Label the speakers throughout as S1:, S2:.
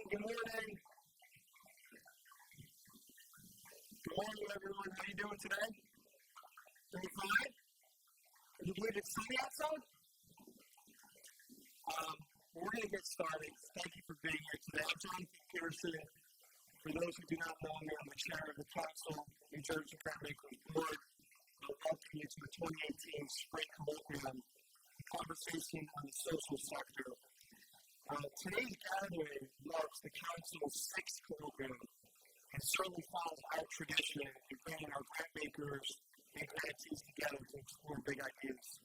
S1: Good morning. Good morning, everyone. How are you doing today? Doing fine? Can you believe it's sunny outside? We're going to get started. Thank you for being here today. I'm Jonathan Pearson. For those who do not know me, I'm the chair of the Council, New Jersey Grantmakers Board. I welcome you to the 2018 Spring Colloquium, a conversation on the social sector. Today's gathering marks the Council's 6th colloquium and certainly follows our tradition in bringing our grantmakers and grantees together to explore big ideas.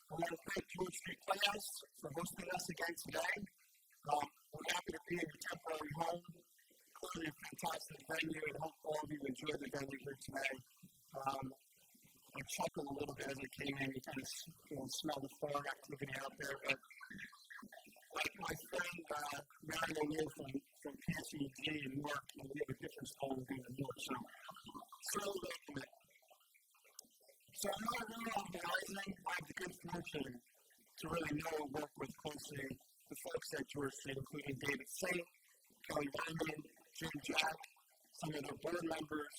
S1: I want to thank George Street Playhouse for hosting us again today. We're happy to be in your temporary home. Clearly a fantastic venue, and hope all of you enjoy the venue here today. I chuckled a little bit as I came in. You kind of smell the farm activity out there. But like my friend Mary O'Neill from CNJG in New York, we have a different style of being in New York. So welcome it. So I'm not really organizing. I have the good fortune to really know and work with closely the folks at George Street, including David Saint, Kelly Raymond, Jim Jack, some of their board members,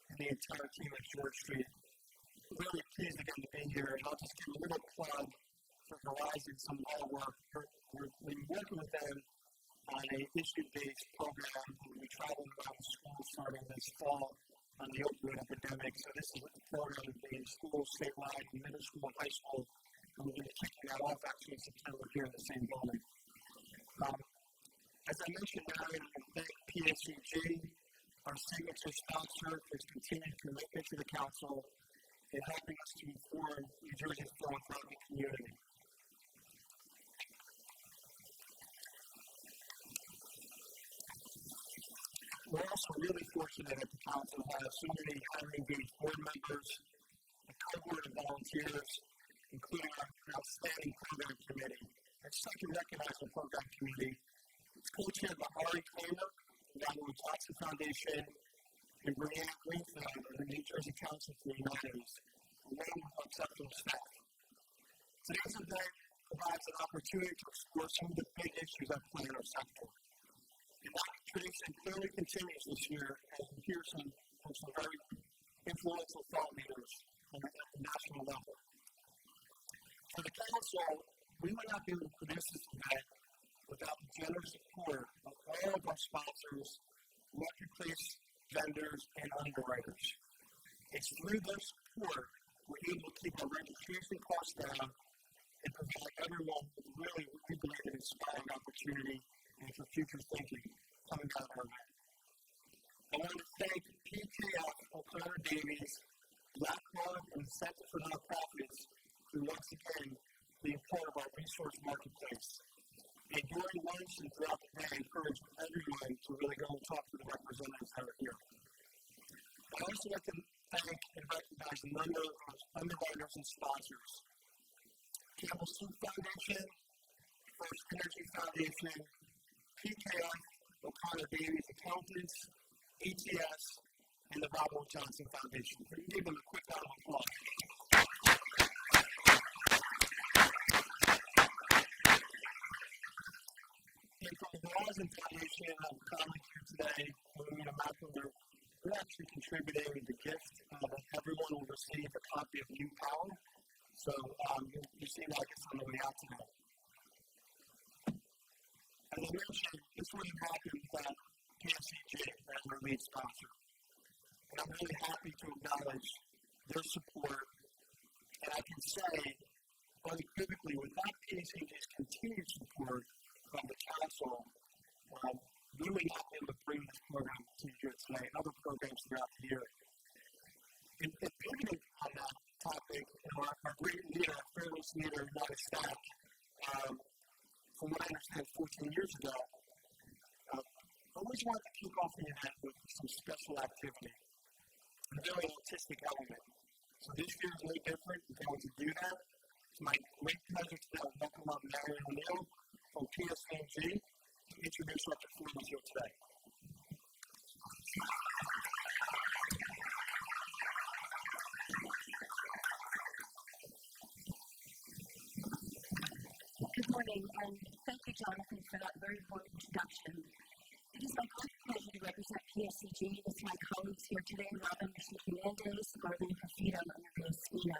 S1: and the entire team at George Street. Really pleased again to be here, and I'll just give a little plug for Horizon, some of our work. We've been working with them on an issue-based program. We traveled around the school starting this fall on the opioid epidemic. So this is a program in schools statewide, middle school, high school, and we're going to be kicking that off actually in September here in the same building. As I mentioned earlier, I thank CNJG, our signature sponsor, for its continued commitment to the Council in helping us to inform New Jersey's philanthropic community. We're also really fortunate that the Council has so many highly engaged board members, a cohort of volunteers, including our outstanding program committee. I'd just like to recognize the program committee. It's co-chaired by Ari Kramer, the Donald Jackson Foundation, and Brianna Greenfield of the New Jersey Council for the Humanities, along with our exceptional staff. Today's event provides an opportunity to explore some of the big issues at play in our sector. And that tradition clearly continues this year as we hear from some very influential thought leaders at the national level. For the Council, we would not be able to produce this event without the generous support of all of our sponsors, marketplace vendors, and underwriters. It's through their support we're able to keep our registration costs down and provide everyone with really, what we believe, an inspiring opportunity and for future thinking coming out of our event. I want to thank PKF, O'Connor Davies, BlackRock, and the Center for Nonprofits for once again being part of our resource marketplace. And during lunch and throughout the day, I encourage everyone to really go and talk to the representatives that are here. I'd also like to thank and recognize a number of underwriters and sponsors. Campbell Soup Foundation, First Energy Foundation, PKF, O'Connor Davies Accountants, ATS, and the Robert Johnson Foundation. Can you give them a quick round of applause? And from the Horizon Foundation, I'm commenting here today, we're actually contributing the gift that everyone will receive a copy of New Power. So you see that gets on the way out today. As I mentioned, this wouldn't happen without CNJG as our lead sponsor. And I'm really happy to acknowledge their support. And I can say unequivocally, without CNJG's continued support from the Council, we would not be able to bring this program to you here today and other programs throughout the year. And building on that topic, our great leader, our fearless leader, United Stack, from what I understand 14 years ago, always wanted to kick off the event with some special activity, a very artistic element. So this year is no different. We're going to do that. It's my great pleasure to welcome up Mary O'Neill from CNJG to introduce our performers here today.
S2: Good morning, and thank you, Jonathan, for that very warm introduction. It is my great pleasure to represent PSCG with my colleagues here today, Robin Hernandez, Marlene Perfito, and Maria Spina.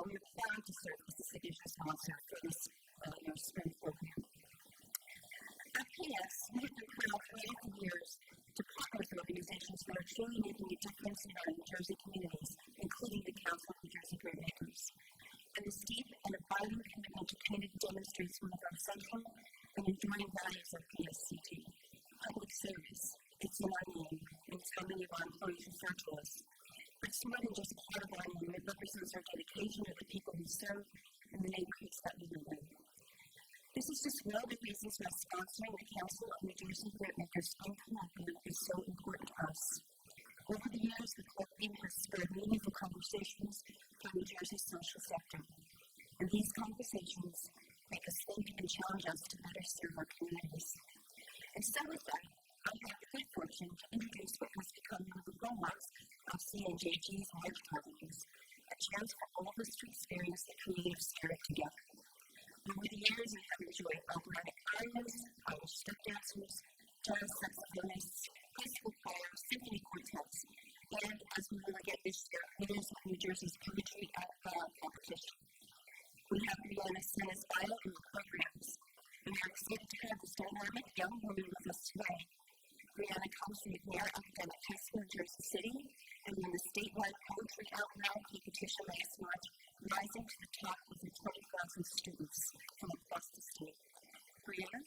S2: We are proud to serve as the signature sponsor for this year's Spring Colloquium. At PS, we have been proud for many years to partner with organizations that are truly making a difference in our New Jersey communities, including the Council of New Jersey Grantmakers. And this deep and abiding commitment to community demonstrates one of our central and enduring values of PSCG. Public service. It's in our name, and it's how many of our employees refer to us. But it's more than just part of our name. It represents our dedication to the people we serve and the neighborhoods that we live in. This is just one of the reasons why sponsoring the Council of New Jersey Grantmakers Spring Colloquium is so important to us. Over the years, the Colloquium has spurred meaningful conversations for New Jersey's social sector. And these conversations make us think and challenge us to better serve our communities. And so with that, I have the good fortune to introduce what has become one of the hallmarks of CNJG's March gatherings, a chance for all of us to experience the creative spirit together. Over the years, I have enjoyed operatic arias, Irish step dancers, jazz saxophonists, high school choir, symphony quartets, and as we will again this year, winners of New Jersey's Poetry Out Loud competition. We have Brianna Sena's bio in the programs. We are excited to have this dynamic young woman with us today. Brianna comes from McNair Academic High School in Jersey City and won the statewide Poetry Out Loud competition last March, rising to the top of the 20,000 students from across the state. Brianna?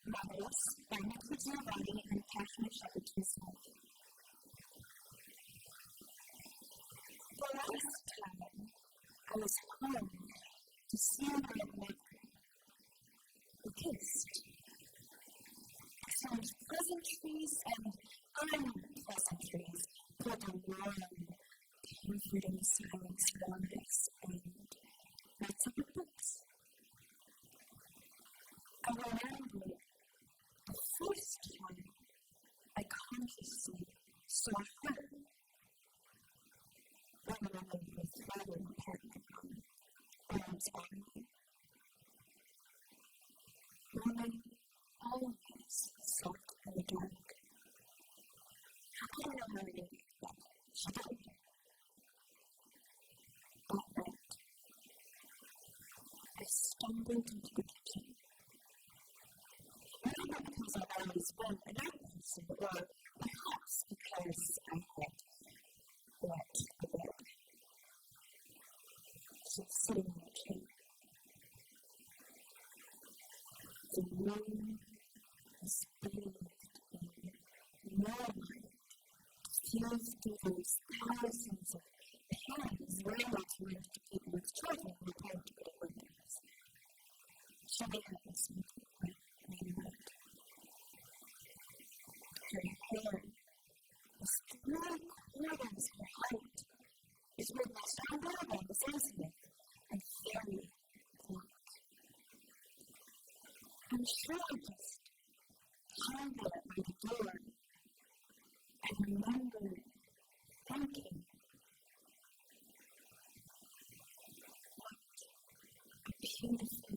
S2: Marvelous, and includes your body and passionate shepherd to his life. The last time I was home to see my mother, we kissed. Exchanged pleasantries and unpleasantries for the warm, comforting silence around us and read some books. I remember the first time I consciously saw her when I was traveling apart from God's army. Women always sought in the dark. I don't know how to do that. She did. That night, I stumbled into the kitchen. Not because I've always been an artist, or perhaps because I had wet the bed. She was sitting in a chair. The room was bathed in moonlight, diffused through those thousands of pans raining to lift people with children prepared to go to windows. She may have been speaking with me. Her hair was 3/4 her height. His wig was unbelievable and sensitive and very black. I'm sure I just hung there by the door and remember thinking, what a beautiful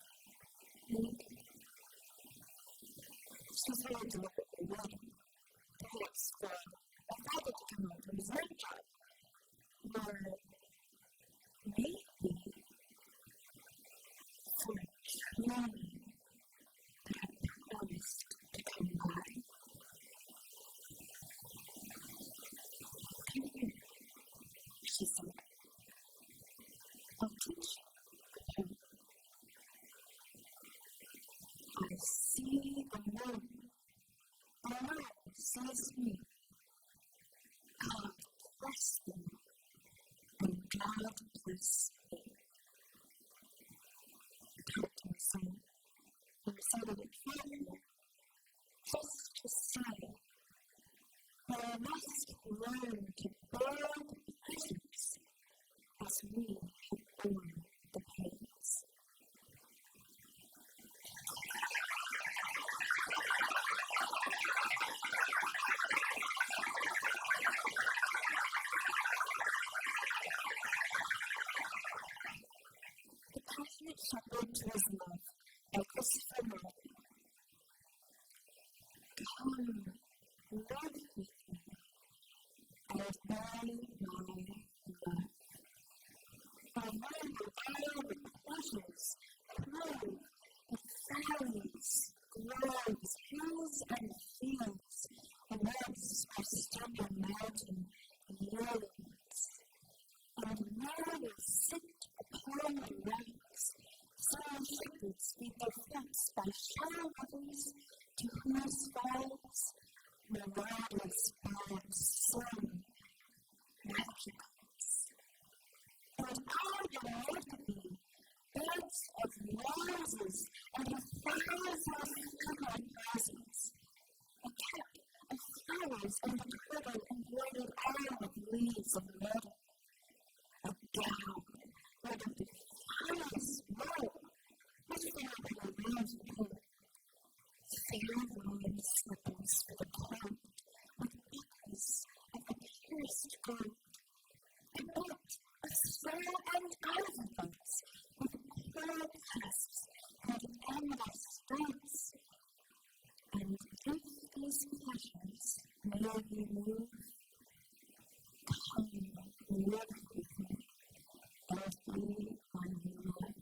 S2: lady. She's very deliberately waiting. Perhaps for a father to come home from his night job. Or maybe for a train that had promised to come by. Come here, she said. I'll teach you. I see the moon. The moon sees me. God bless them, and God bless me. I talked to my son. He recited it further, just to say that I must learn to bear the pleasures as we have borne the pains. shepherd to his love by Christopher Martin. Come, live with me, and bury my love. I learn all the pleasures, prove the valleys, groves, hills, and fields, amidst our stubborn mountain lilies. And where we sit upon the rocks, some shepherds feed their flocks by shallow rivers, to whose falls miraculous paths swim magicals. And I will make thee beds of roses and a thousand colored roses, a cap of flowers and a quiver embroidered all with leaves of myrtle, a gown with the finest wool, which fell in a rose pink, fair woven slippers for the cold, with buckles of the purest gold, a boat of straw and ivy buds, with pearl clasps and endless strings. And if these pleasures may you move, come live with me, and be my love.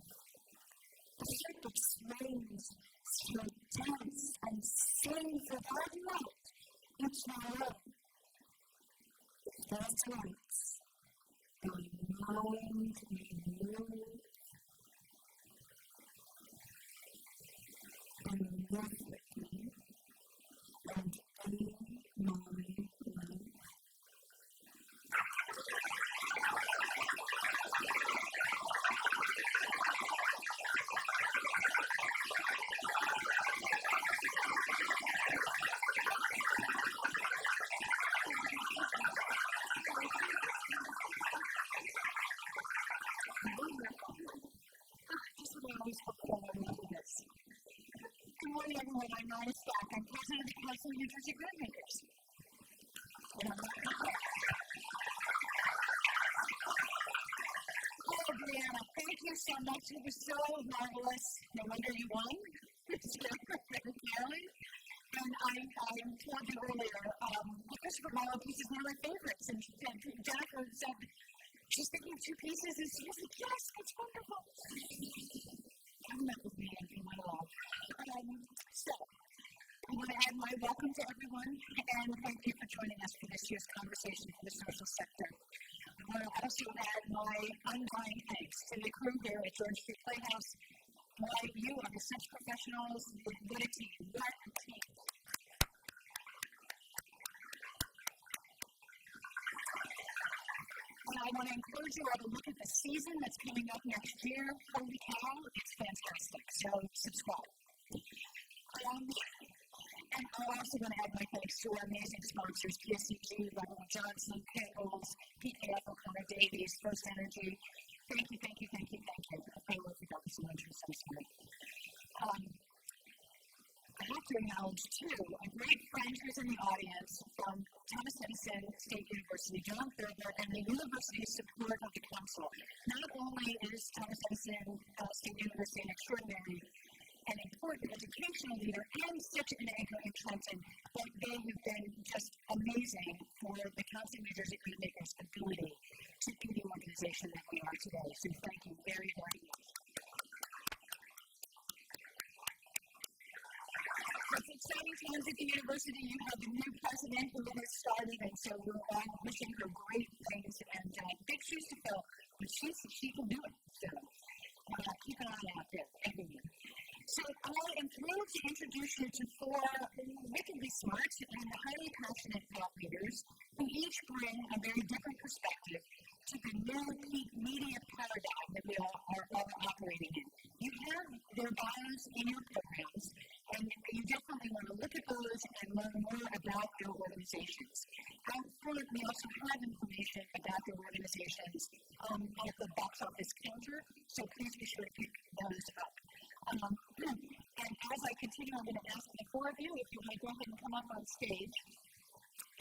S2: The shepherd swings shall dance and sing for thy light each night. Those nights, thy mind may move and live with me, and be my love. Good morning, everyone. I'm Nina Stack. I'm president of the Council of New Jersey Grantmakers. Oh, Brianna, thank you so much. It was so marvelous. No wonder you won. It's very clearly. And I told you earlier, the Christopher Marlowe piece is one of my favorites. And Jennifer said, she's thinking of two pieces. And she was like, yes, it's wonderful. Come up with me and be my love. So, I want to add my welcome to everyone, and thank you for joining us for this year's Conversation for the Social Sector. I want to also add my undying thanks to the crew here at George Street Playhouse. Why you are such professionals. What a team. What a team. And I want to encourage you all to look at the season that's coming up next year. Holy cow, it's fantastic. So subscribe. And I also want to add my thanks to our amazing sponsors, PSCG, Ronald Johnson, Pringles, PKF, O'Connor Davies, First Energy. Thank you, thank you, thank you, thank you. I love you, Dr. Sinatra, so sorry. I have to acknowledge, too, a great friend who's in the audience from Thomas Edison State University, John Thurber, and the university's support of the council. Not only is Thomas Edison State University an extraordinary an important educational leader and such an anchor in Trenton, but they have been just amazing for the Council of New Jersey Grantmakers' ability to be the organization that we are today. So thank you very, very much. It's exciting times at the university. You have a new president who has started, and so we're all wishing her great things and big shoes to fill, but she can do it. So keep an eye out there, everyone. So I am thrilled to introduce you to four wickedly smart and highly passionate thought leaders who each bring a very different perspective to the new peak media paradigm that we all are operating in. You have their bios in your programs, and you definitely want to look at those and learn more about their organizations. Out front, we also have information about their organizations at the box office counter, so please be sure to pick those up. And as I continue, I'm going to ask the four of you if you want to go ahead and come up on stage.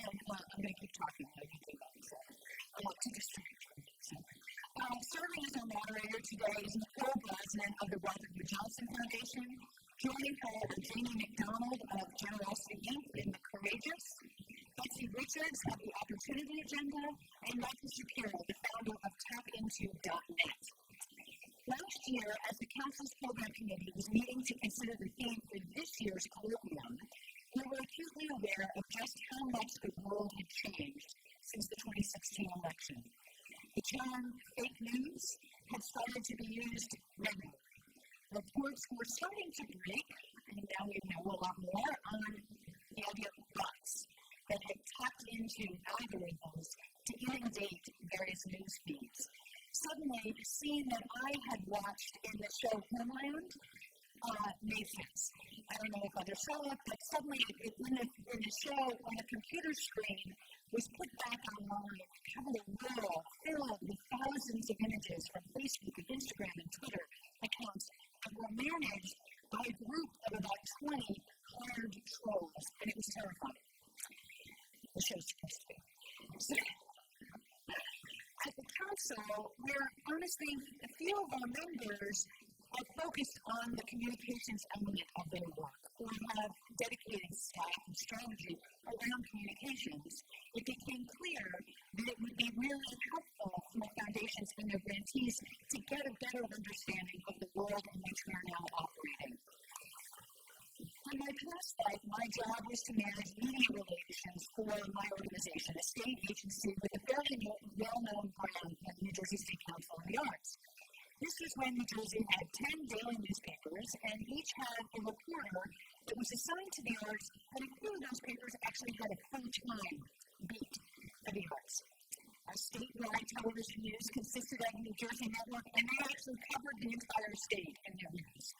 S2: And I'm going to keep talking while you do that, to distract you. Serving as our moderator today is Nicole Brosnan of the Robert U. Johnson Foundation. Joining her are Jamie McDonald of Generosity Inc. and The Courageous, Betsy Richards of the Opportunity Agenda, and Michael Shapiro, the founder of TapInto.net. Last year, as the Council's Program Committee was meeting to consider the theme for this year's colloquium, we were acutely aware of just how much the world had changed since the 2016 election. The term fake news had started to be used regularly. Reports were starting to break, and now we know a lot more, on the idea of bots that had tapped into algorithms to inundate various news feeds. Suddenly, the scene that I had watched in the show Homeland made sense. I don't know if others saw it, but suddenly in the show, on the computer screen, was put back online, covered a wall filled with thousands of images from Facebook and Instagram and Twitter accounts that were managed by a group of about 20 hired trolls, and it was terrifying. The show's supposed to be. So, at the council, where honestly a few of our members are focused on the communications element of their work, or have dedicated staff and strategy around communications, it became clear that it would be really helpful for foundations and their grantees to get a better understanding of the world in which we are now operating. In my past life, my job was to manage media relations for my organization, a state agency with a fairly well-known brand in the New Jersey State Council on the Arts. This was when New Jersey had 10 daily newspapers, and each had a reporter that was assigned to the arts, and a few of those papers actually had a full-time beat for the arts. Our statewide television news consisted of New Jersey Network, and they actually covered the entire state in their news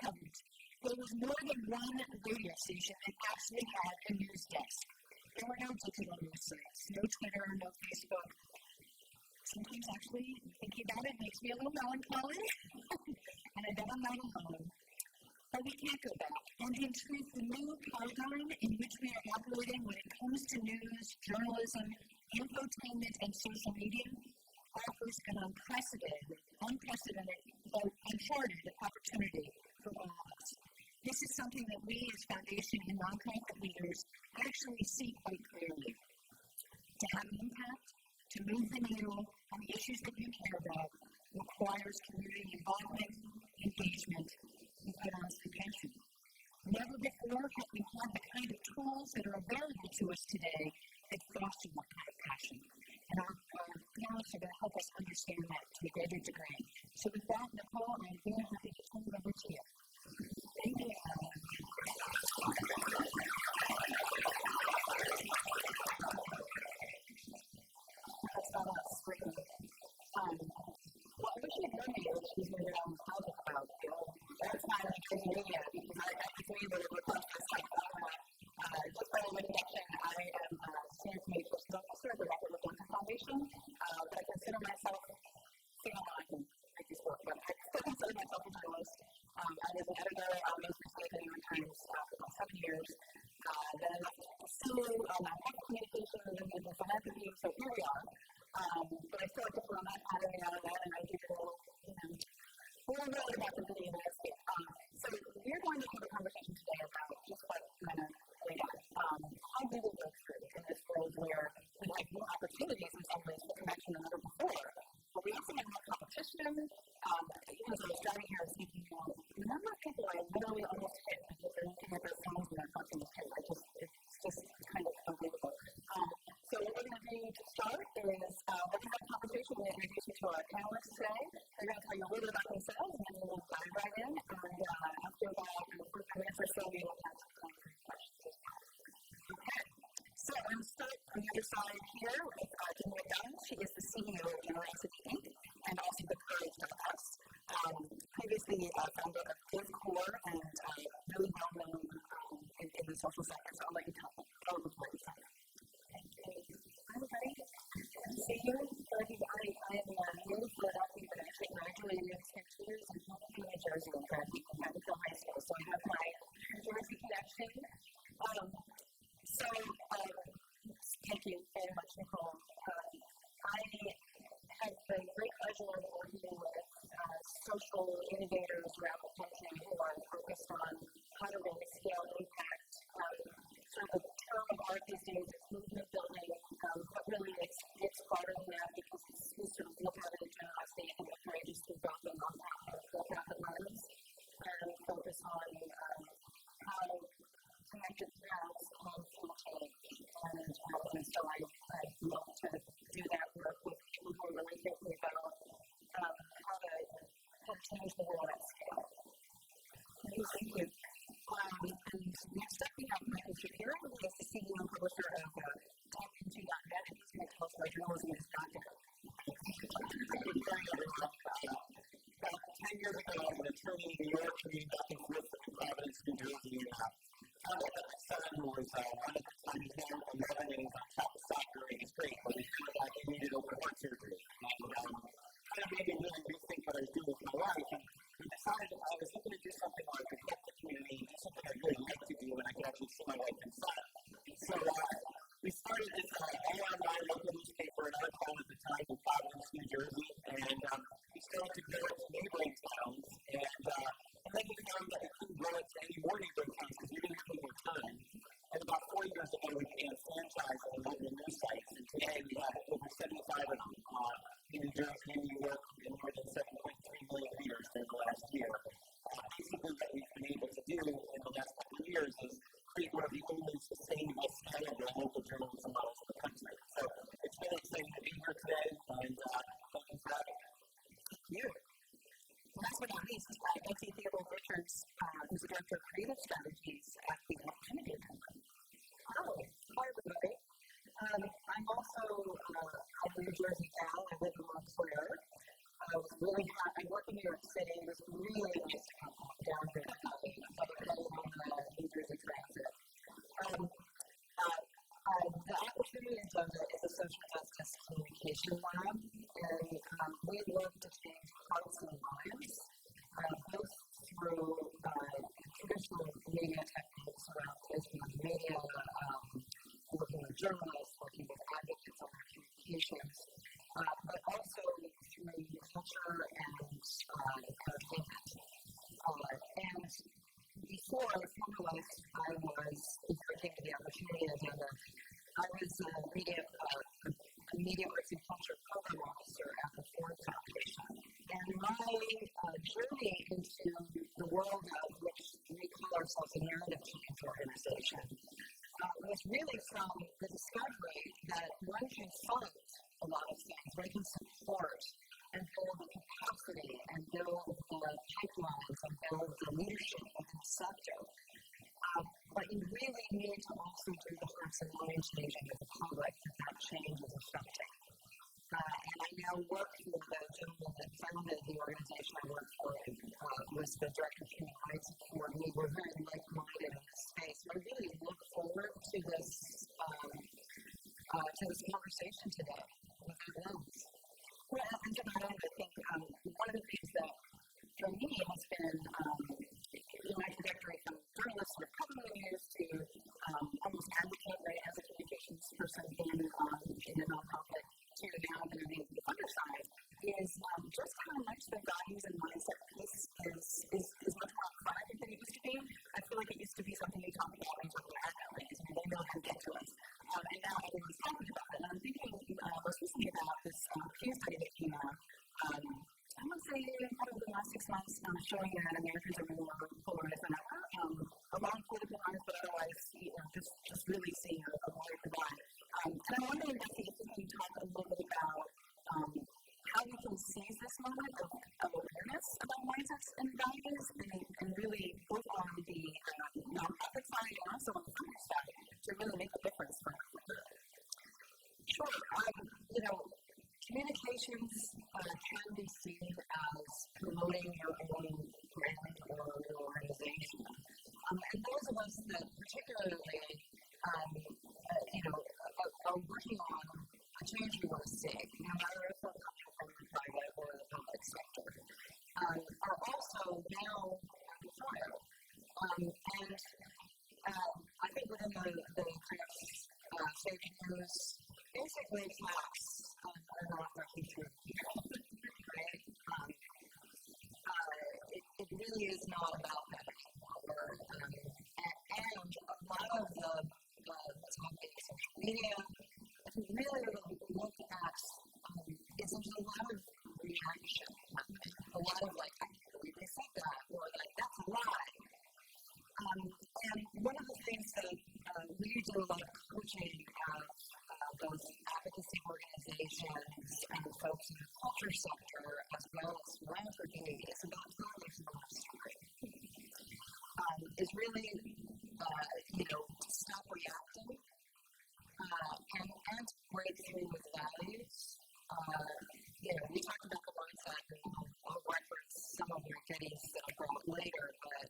S2: coverage. There was more than one radio station that actually had a news desk. There were no digital news sites, no Twitter, no Facebook. Sometimes actually, thinking about it makes me a little melancholy, and I bet I'm not alone. But we can't go back. And in truth, the new paradigm in which we are operating when it comes to news, journalism, infotainment, and social media offers an unprecedented, though uncharted opportunity for all of us. This is something that we as foundation and nonprofit leaders actually see quite clearly. To have an impact, to move the needle on the issues that you care about requires community involvement, engagement, and quite honestly, passion. Never before have we had the kind of tools that are available to us today that foster that kind of passion. And our panelists are going to help us understand that to a greater degree. So with that, Nicole, I'm very happy to turn it over to you. Thank you. Let's start off spring. Well, I wish you'd known me when she was moving on the topic about that's not like social media, because I think we would have requested this like just by introduction, I am a senior committee person officer at the Robert Wood Johnson Foundation, but I consider myself, I can make this work, but I still consider myself a journalist. I was an editor most recently at the New York Times for about 7 years. Then I left to pursue nonprofit communications and philanthropy, so here we are. But I still like to put on that hat every now and then, and I do we're really about the video landscape. So we're going to have a conversation today about just what kind of laid out. How do we work through in this world where we have more opportunities in some ways for connection than ever before, but we also have more competition. Even as I was driving here, I was thinking, the number of people I literally almost hit because they're looking at their phones and their phone is hit. It's just kind of unbelievable. So what we're going to do to start is we're going to have a conversation. We're going to introduce you to our panelists today. They're going to tell you a little bit about themselves, and then we'll dive right in. And after about the first 5 minutes or so, we will have some questions. Okay. So I'm going to start on the other side here with Jamie McDonald. She is the CEO of Generosity Inc. and also the Courage.us. Previously founder of GiveCore and really well known in the social sector. So I'll let you tell the story.
S3: Thank you. Hi, everybody. Good to see you. I am new to Philadelphia, but actually graduated 6 years in New Jersey and graduated from Abbeville High School. So I have my New Jersey connection. Thank you very much, Nicole. I have the great pleasure of working with social innovators around the country who are focused on how to really scale impact. Sort of the term of art these days is movement building, but really it's broader than that because we sort of look at it in generosity and the courageous to drop in for-profit lens and focus on how connected threads can fuel change. And so I love to do that work with people who are really thinking about how to change the world at scale.
S2: Thank you. And next up, we have Michael Shapiro, who is the CEO and publisher of TalkInto.net, and he's going to tell us why journalism is not dead.
S1: About 10 years ago, I was an attorney in New York, commuting back and forth from Providence, New Jersey, and found out that my son was one at the time he was 11 and he was on top of soccer in his grade, but he found out he needed open heart surgery. And kind of made me really rethink what I was doing with my life. And we decided I was looking to do something where I could help the community, do something I really like to do, and I could actually see my wife and son. So we started this online local newspaper in our town at the time in Providence, New Jersey, and we started to grow it to neighboring towns, and then we found that we couldn't grow it to any more neighboring towns because we didn't have any more time. And about 4 years ago, we began franchising and local news sites, and today we have over 75 of them in New Jersey and New York, and more than 7.3 million readers during the last year. Basically, what we've been able to do in the last couple of years is create one of the only sustainable, scalable local journalism models in the country. So it's really exciting to be here today, and thank you for having me.
S2: Thank you. Last but not least, Nancy Theobald Richards, who's the Director of Creative Strategies at the Kennedy Center.
S3: Hi, everybody. I'm also a New Jersey gal. I live in Montclair. I was really happy. I work in New York City. It was really nice to come down here on New Jersey Transit. The opportunity is a social justice communication lab, and we look to change hearts and minds, both through traditional media techniques around business media, working with journalists, working with advocates on their communications, but also through culture and entertainment. And before Formulist, I was, before taking the opportunity agenda, I was a media arts and culture program officer at the Ford Foundation. And my journey into the world of which we call ourselves a narrative change organization was really from the discovery that one can fund a lot of things, one can support and build the capacity and build the pipelines and build the leadership within the sector. But you really need to also do the hearts and mind changing of the public that change is affecting. And I now work with the gentleman that founded the organization I work for, was the Director of Human Rights for me. We're very like-minded in this space. So I really look forward to this conversation today with our lens. Well, and to that end, I think one of the things that for me has been my trajectory from journalist sort of covering the news to almost advocate, right, as a communications person in a nonprofit to now moving to the other side is just how much the values and mindset piece is much more upfront than it used to be. I feel like it used to be something we talked about when we talked about athletes, and they know how to get to us. And now everyone's talking about it. And I'm thinking most recently about this Pew study that came out. I would say probably the last 6 months showing that Americans are really more polarized than ever, along political lines, but otherwise, just really seeing a wide divide. And I'm wondering, Becky, if you can talk a little bit about how we can seize this moment of awareness about mindsets and values, and really both on the nonprofit side and also on the funding side to really make a difference for everyone. Sure. Communications can be seen as promoting your own brand or your organization. And those of us that particularly, are working on a change we want to see, no matter if we're coming from the private or the public sector, are also now on fire. And I think within the kind of fake news, basically facts are not
S2: through people, right? It really is not about that anymore. And a lot of the topics, social media, if we really look at, it's a lot of reaction happening. A lot of like, I can't believe they said that, or like, that's a lie. And one of the things that we do a lot of coaching of those advocacy organizations and folks in the culture sector, as well as philanthropy, is about telling the story. Is really, to stop reacting and break through with values. We talked about the mindset, and I'll reference some of your goodies that I brought later, but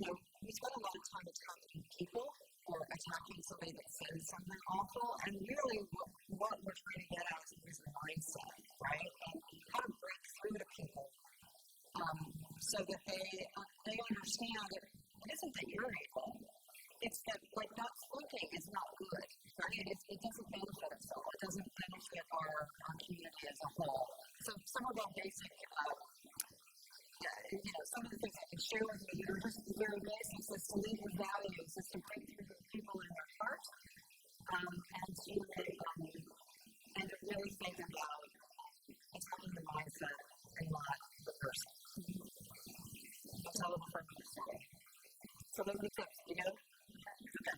S2: we spend a lot of time attacking people or attacking somebody that says something awful, and really what we're trying to get at is the mindset, right? And how to break through to people so that they understand that it isn't that you're evil. It's that, like, not smoking is not good, right? It doesn't benefit us all. It doesn't benefit our community as a whole. So some of our basic, some of the things I can share with you are just very basic. Is to lead with values, is to break through the people in their heart, and to really think about attacking the mindset and not the person. That's all for me to say. So those are the tips, you know? Okay.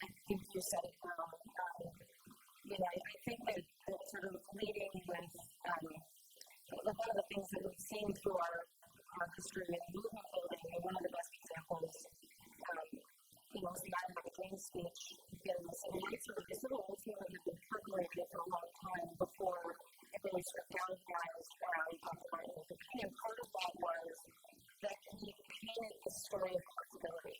S2: I think you said it well. I think that sort of leading with one of the things that we've seen through our history in movement building, and one of the best examples was the Iron Dream speech in the civil rights movement. The civil rights movement had been percolating for a long time before it really sort of galvanized around Dr. Martin Luther King. And part of that was that he painted the story of possibility.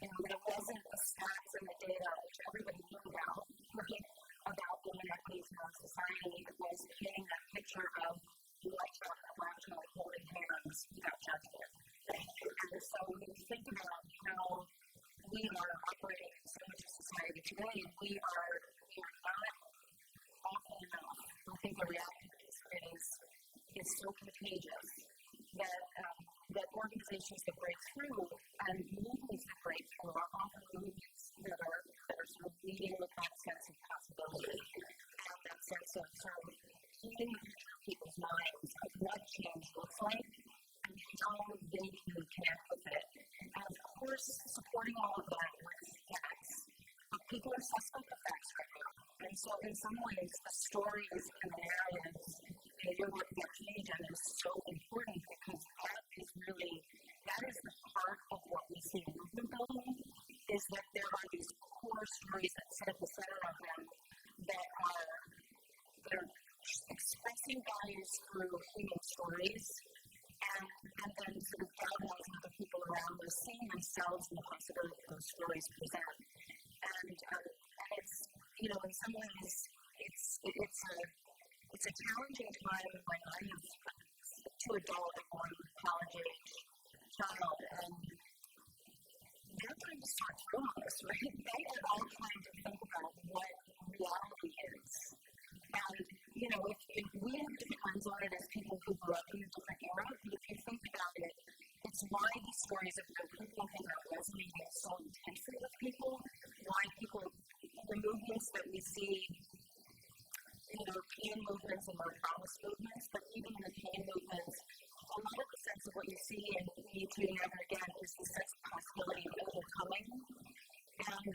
S2: That it wasn't the stats and the data which everybody knew about, right, about the inequities in our society. It was painting that picture of white child and black child holding hands without judgment. And so when you think about how we are operating in so much of society today, we are not often enough. I think the reality is so contagious that organizations that break through and movements that break through are often movements that are sort of leading with that sense of possibility and that sense of sort of heating people's minds of what change looks like and how they can connect with it. And of course, supporting all of that with facts. But people are suspect of facts right now. And so in some ways, the stories and the narratives your work that change is so important because that is the heart of what we see in movement building, is that there are these core stories that sit at the center of them that are expressing values through human stories and then sort of galvanizing the people around us, seeing themselves in the possibility that those stories present. And it's, in some ways, it's a challenging time when I have two adult and one college-age child, and they're trying to sort through all this, right? They are all trying to think about what reality is. And, if we have different lens on it as people who grew up in a different era, but if you think about it, it's why these stories of people think are resonating so intensely with people, why the movements that we see, European movements and more promise movements, but even in the pain movements, a lot of the sense of what you see in Me Too and again is the sense of possibility of overcoming. And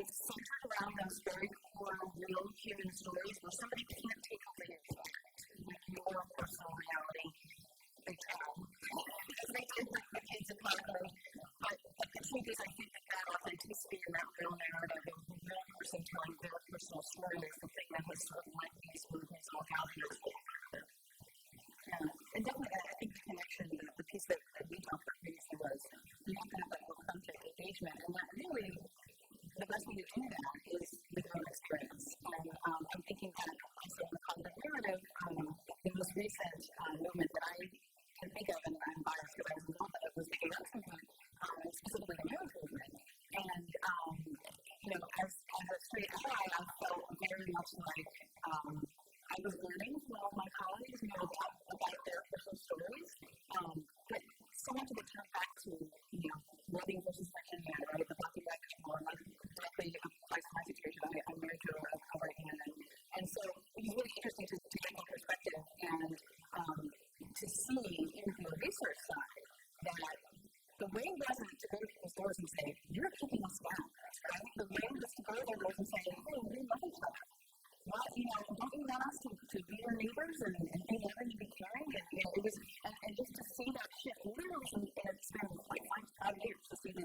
S2: it's centered around those very core, real human stories where somebody can't take away your personal reality. They try. Because they did with the kids in Parkland. But the truth is, I think that authenticity and that real narrative of the real person telling their personal story is the thing that has sort of led these movements all out here. And definitely, I think the connection, the piece that we talked about previously was you have to have that authentic engagement. And that really, the best way to do that is with your own experience. And I'm thinking that also in the positive narrative, the most recent movement that I can think of, and I'm biased because I was involved in it, was the gay rights movement, specifically the marriage movement. And, as a straight ally, I'm much like I was learning from all of my colleagues, about their personal stories, but so much of it comes back to, living versus section man, right? The black and white more, not directly applies to my situation. I'm married to a white man, and so it was really interesting to get my perspective and to see, even from the research side, that the way wasn't to go to people's doors and say, you're kicking us down, right? The way was to go to their doors and say, hey, we love each other. Well, don't you want us to be your neighbors and be loving and be caring? And it was, and just to see that shift, literally in a span of like 5 years, to see the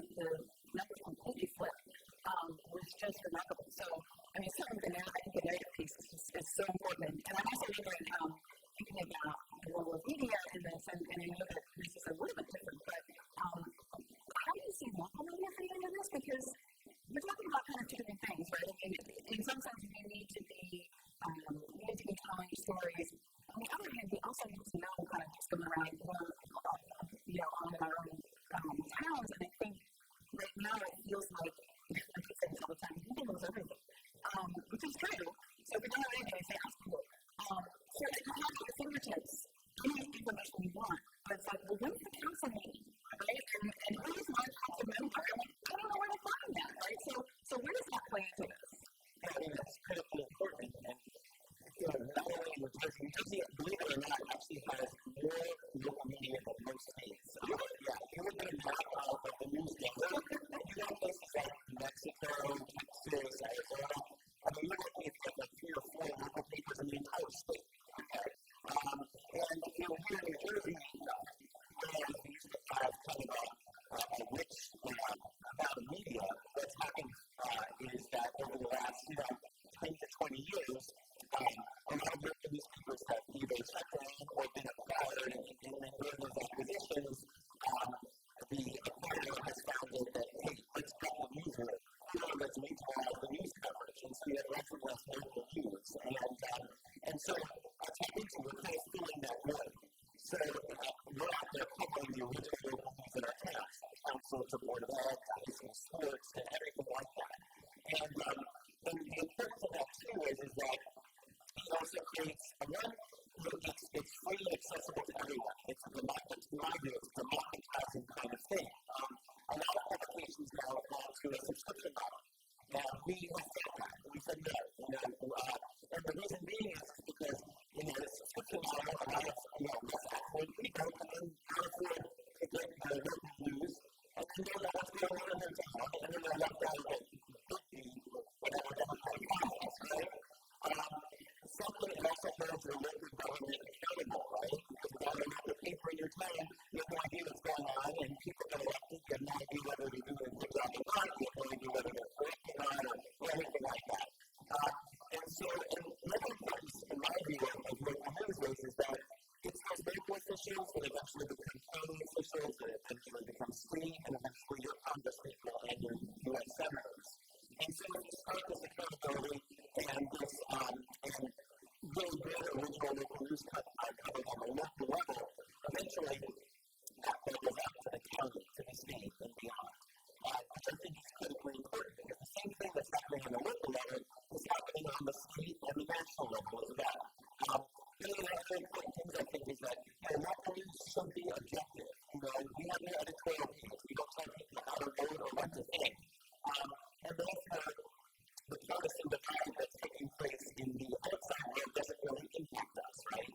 S2: numbers completely flip, was just remarkable. So, some of the narrative piece is so important. And I'm also thinking about the role of media in this, and I know that this is a little bit different, but how do you see local media fitting into this? Because we're talking about kind of two different things, right? In some sense, we need to be telling stories. On the other hand, we also need to know kind of what's going around on in our own towns. And I think right now it feels like I say this all the time, Google knows everything, which is true. So if we don't know anything, we say, ask Google. So you have at your fingertips any information you want. But it's like, well, when's the council meeting, right? And who is my council member? I don't know where to find that, right? So where does that play into this?
S1: That's critically important. And not only in New Jersey, believe it or not, actually has more local media than most states. You look at a map of the news network, you have places like Mexico, Texas, Arizona. You're looking at like 3 or 4 local papers in the entire state. Okay? And here in New Jersey, we used to have kind of a rich amount of media. What's happened is that over the last 10 to 20 years, a lot of local newspapers have either shut down or been acquired, and during those acquisitions, the acquirer has found that, hey, let's get the newsroom. Let's neutralize the news coverage, and so you have less and less local news. And so that's what we're kind of filling that void. So we're out there covering the original local news in our towns, council to board of ed, sports, and everything like that. And the importance of that too is that it also creates it's free and accessible to everyone. It's in my view, it's a democratizing kind of thing. A lot of publications now have gone to a subscription model. Now, we have said that. We said no. And the reason being is because, the subscription model allows, less affluent people to then afford to get the local news, and then they know what's going on in their town, and then they're left out of it. Whatever democratic process, right? Second, it also holds your local government accountable, right? Because without a local paper in your town, you have no idea what's going on, and people get elected, you have no idea whether they're doing a good job or not, you have no idea whether they're correct or not, or anything like that. And so, another importance, in my view, of local news is that it's those local officials that eventually become county officials, that eventually become state, and eventually your Congress people and your U.S. senators. And so, if you start this accountability and this really good original local news covered on the local level, eventually that goes out to the county, to the state, and beyond. Which I think is critically important, because the same thing that's happening on the local level is happening on the state and the national level as well. One of the other important things I think is that local news should be objective. We have no editorial page. We don't tell people how to vote or what to think. And therefore, the partisan divide that's taking place in the outside world doesn't really impact us, right?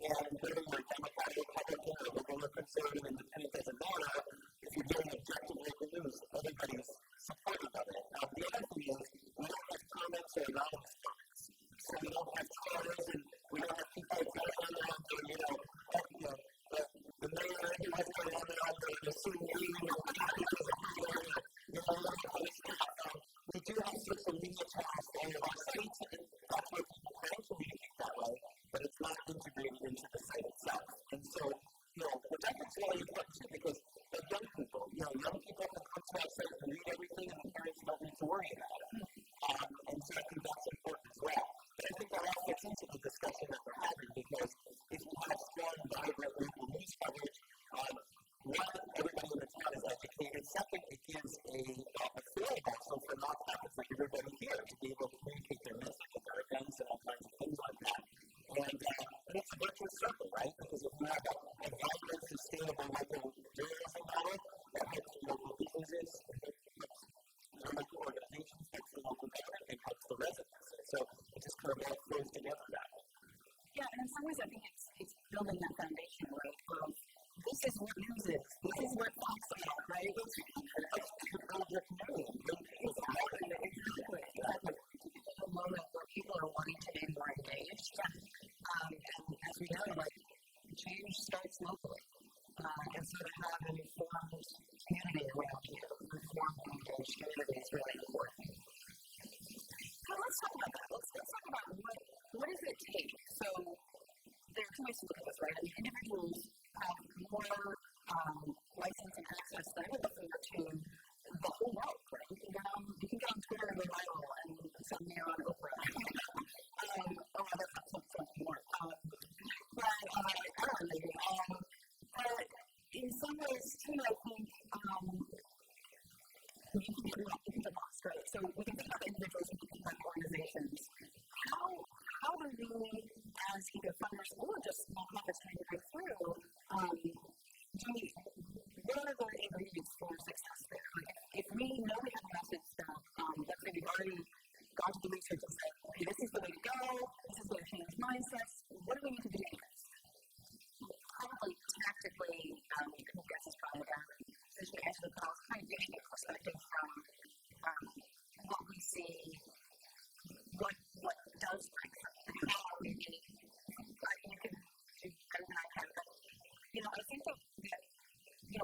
S1: And whether you're a Democrat, Republican, or liberal, or conservative, independent, doesn't matter. If you're doing objective local news, everybody's supportive of it. Now, the other thing is, we don't have comments or anonymous comments. So we don't have trailers, and we don't have people going on there, the mayor who has gone on there, the CNJG, we do have social media channels for all of our sites, and that's where people can communicate that way, but it's not integrated into the site itself. And so, which I think is really important too, because they're young people. Young people can come to our site and read everything, and the parents don't need to worry about it. And so I think that's important as well. But I think that all fits into the discussion that we're having, because if we have strong, vibrant local news coverage, one, everybody in the town is educated. Second, it gives a forum also for nonprofits like everybody here to be able to communicate their message are both close together now.
S2: Yeah, and in some ways I think it's building that foundation, right? This is what news is. This is what talks about, right? It's public news. Exactly. A moment where people are wanting to be more engaged. And as we know, like, change starts locally. And so to have an informed community around you, an informed and engaged community is really important. So let's talk about that. Let's talk about what does it take? So there are two ways to look at this, right? I mean, individuals have more license and access than ever before to the whole world, right? You can get on Twitter and go viral and suddenly you're on Oprah. Or rather, something more. But in some ways, too, I think we can get lost, right? So we can think about individuals and we can think about organizations. How do we, as either funders or just nonprofits trying to break through, what are the ingredients for success there? Like if we know we have a message that let's say we've already gone to the research and said, okay, this is the way to go, this is going to change mindsets, what do we need to do next? Probably tactically, I guess is probably the position to answer the call, kind of giving a perspective from what we see, what does break through, and how we need. You can do better than I can, but I think that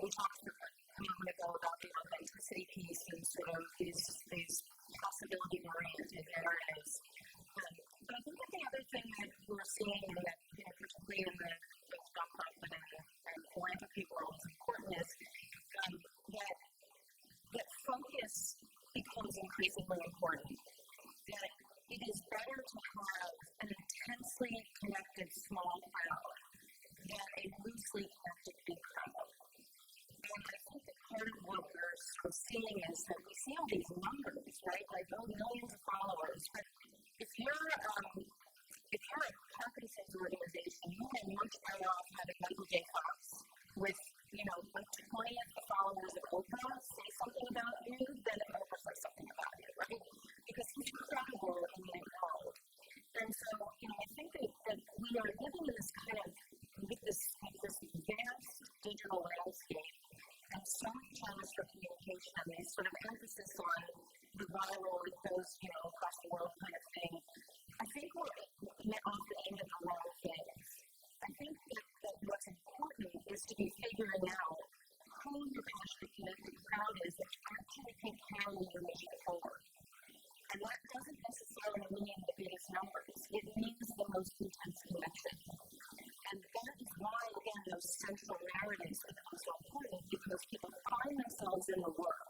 S2: we talked a moment ago about the authenticity piece and sort of these possibility-oriented areas. But I think that the other thing that we're seeing, and that particularly in the nonprofit and philanthropy world is important, is that focus becomes increasingly important. That it is better to have an intensely connected small crowd than a loosely connected big crowd. And I think that part of what we're sort of seeing is that we see all these numbers, right? Like, millions of followers. But if you're a Parkinson's organization, you are much better off having Michael J. Fox with, 20th the followers of Oprah say something about you than if Oprah says something about you, right? Because he's incredible in that world. And so, I think that we are living in this kind of, with this vast digital landscape and so many channels for communication and this sort of emphasis on the viral, it goes, across the world kind of thing. I think we're often into the wrong things. I think that what's important is to be figuring out who your passionate connected crowd is that actually can carry your mission forward. And that doesn't necessarily mean the biggest numbers. It means the most intense connection. And that is why, again, those central narratives become so important, because people find themselves in the work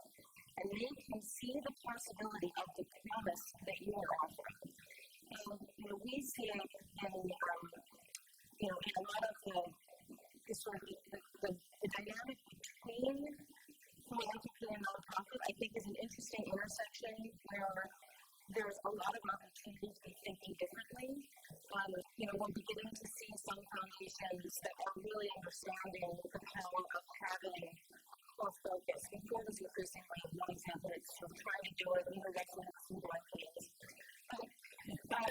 S2: and they can see the possibility of the promise that you are offering. And we see it in a lot of the sort of the dynamic between philanthropy and nonprofit, I think, is an interesting intersection where there's a lot of opportunity to be thinking differently. We're beginning to see some foundations that are really understanding the power of having core focus. Before was increasingly one example that's sort of trying to do it, even residents and blankets. But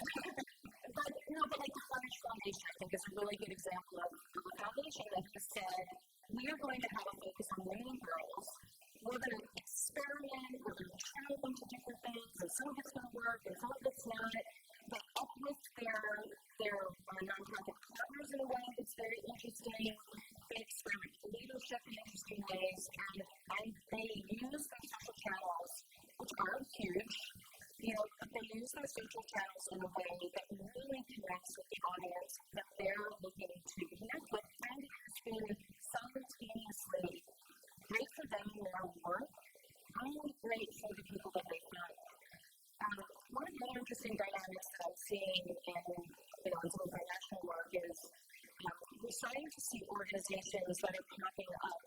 S2: like the Flemish Foundation, I think, is a really good example of a foundation that has said, we are going to have a focus on women and girls. We're going to experiment, we're going to try a bunch of different things, and some of it's going to work, and some of it's not. But uplift their nonprofit partners in a way that's very interesting. They experiment with leadership in interesting ways, and they use their social channels, which aren't huge. They use their social channels in a way that really connects with the audience that they're looking to connect with, and it has been simultaneously great for them in their work, and great for the people that they find. One of the other interesting dynamics that I'm seeing in some of our national work is we're starting to see organizations that are popping up,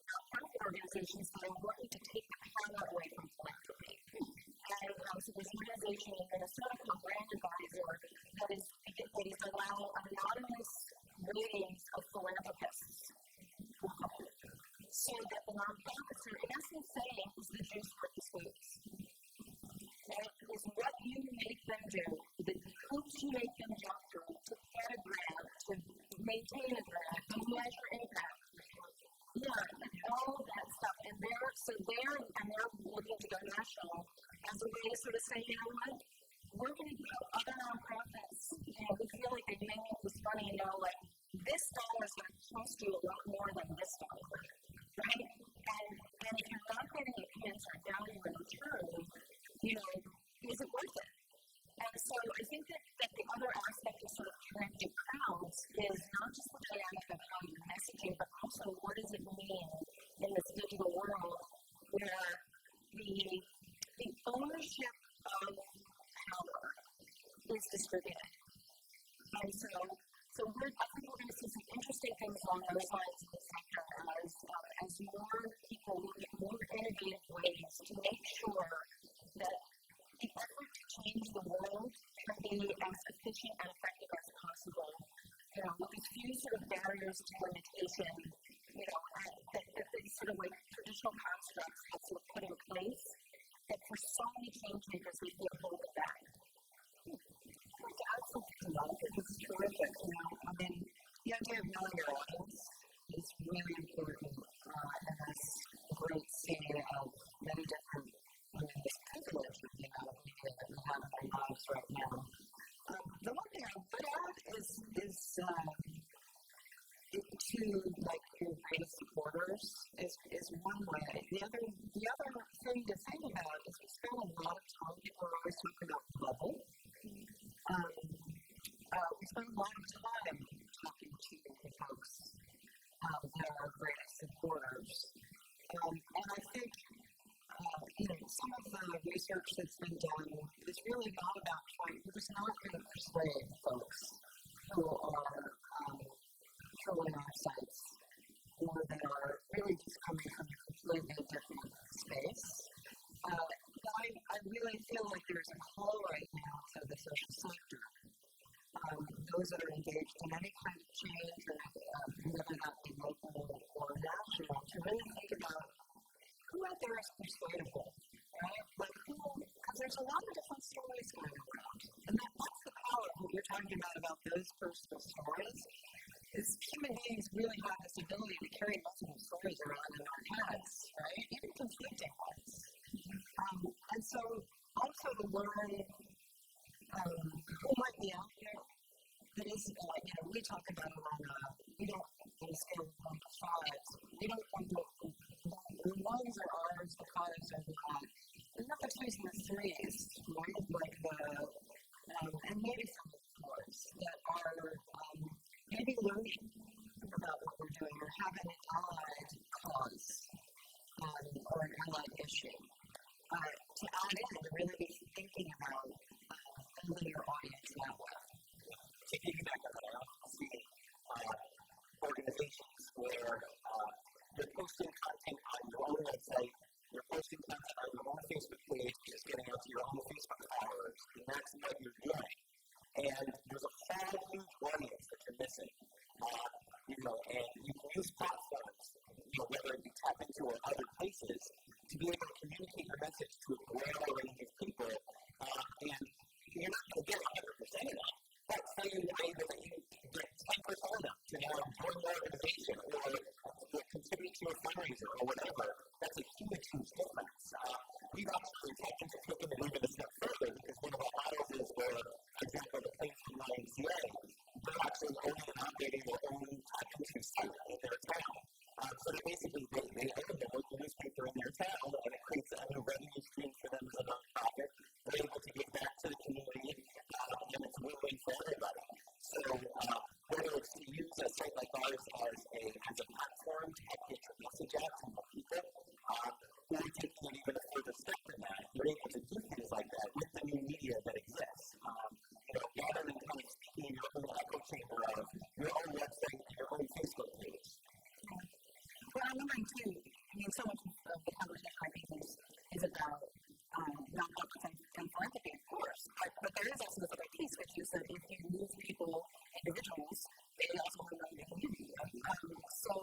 S2: nonprofit organizations that are working to take the power away from philanthropy. And so there's an organization in Minnesota called Brand Advisor that is allowing anonymous ratings of philanthropists. So that the nonprofits are in essence saying is the juice worth the squeeze. That is what you make them do, hoops you make them jump through to get a grant, to maintain a grant, to measure impact. Yeah, and all of that stuff. And they're looking to go national as a way to sort of say, you know what, we're going to give other nonprofits, we feel like they may make this money, like this dollar is going to cost you a lot more than this dollar, right? And if you're not getting a commensurate value in return, is it worth it? And so I think that the other aspect of sort of connecting crowds is not just the dynamic of how you're messaging, but also what does it mean in this digital world where the ownership of power is distributed. And so I think we're going to see some interesting things along those lines in the sector as more people look at more innovative ways to make sure that the effort to change the world can be as efficient and effective as possible. With as few sort of barriers to limitation, that these sort of like traditional constructs that sort of put in place, that for so many change makers we feel hold it back. I'd like to add something to that, because this is terrific. The idea of knowing your audience is really important in this great sea of many different this privilege of the amount of media that we have in our lives right now. The one thing I would add is to your greatest supporters is one way. The other thing to think about is we spend a lot of time. People are always talking about bubble. We spend a lot of time talking to the folks that are our greatest supporters, and I think. Some of the research that's been done is really not about trying, we're just not going to persuade folks who are trolling our sites or that are really just coming from a completely different space. But I really feel like there's a call right now to the social sector, those that are engaged in any kind of change, whether that be local or national, to really think about who out there is persuadable, right? Because there's a lot of different stories going around. And that's the power of what you're talking about those personal stories, is human beings really have this ability to carry multiple stories around in our heads, right? Even conflicting ones. And so also to learn who might be out there that is, we talk about it we don't on a scale of 1 to 5. We don't want to. The ones are ours, the 5s are not. And not the 2s and the 3s, right? And maybe some of the 4s that are maybe learning about what we're doing or have an allied cause or an allied issue. To add in, to really be thinking about building your audience that way.
S4: To piggyback on that, I also see organizations where you're posting content on your own website, you're posting content on your own Facebook page, just getting out to your own Facebook followers, and that's what you're doing. And there's a whole huge audience that you're missing. And you can use platforms, whether it be tap into or other places, to be able to communicate your message to a broader range of people. And you're not going to get 100% of that. But say you either get 10% of them to join an organization or contribute to a fundraiser or whatever, that's a huge, huge difference. We've actually taken it even a step further because one of our models is where, for example, the Plainfield YMCA, they're actually owning and operating their own type of site in their town. So they basically own the local newspaper in their town, and it creates a new revenue stream for them as a nonprofit. They're able to give back to the community, and it's win-win for everybody. So whether it's to use a site like ours as a platform to help get your message out to more people, or taking it even a further step than that, you're able to do things like that with the new media that exists. Rather than kind of speaking your own echo chamber of your own website and your own Facebook page.
S2: Well, I'm wondering too, so much of the conversation I think is about nonprofits and philanthropy, of course, but there is also this other piece, which is that if you move people, individuals, they also want to know your community. So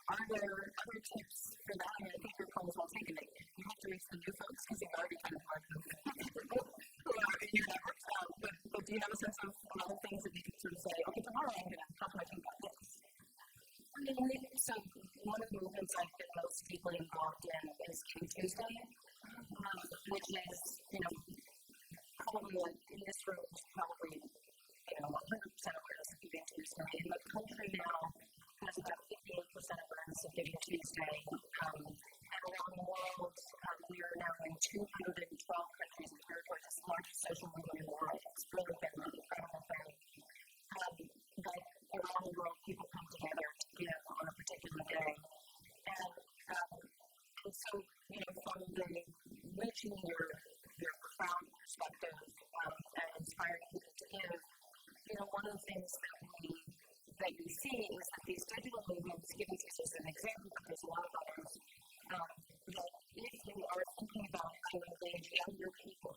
S2: are there other tips for that? I think your call is well taken. You have to reach the new folks because you've already kind of hard to who are in your networks. But do you have a sense of other things that you can sort of say, okay, tomorrow I'm going to talk about this? I mean, so one of the movements I've been most deeply involved in is Giving Tuesday, which is, probably in this room, probably, 100% awareness of Giving Tuesday. In the country now has about 58% awareness of Giving Tuesday. And around the world, we are now in 212 countries and territories. It's the largest social movement in the world. It's really been an incredible thing. But around the world, people come together to give on a particular day. And so, from the reaching your crowd perspective and inspiring people to give, one of the things that you see is that these digital movements, Giving Tuesday is an example, but there's a lot of others, that if you are thinking about how to engage younger people,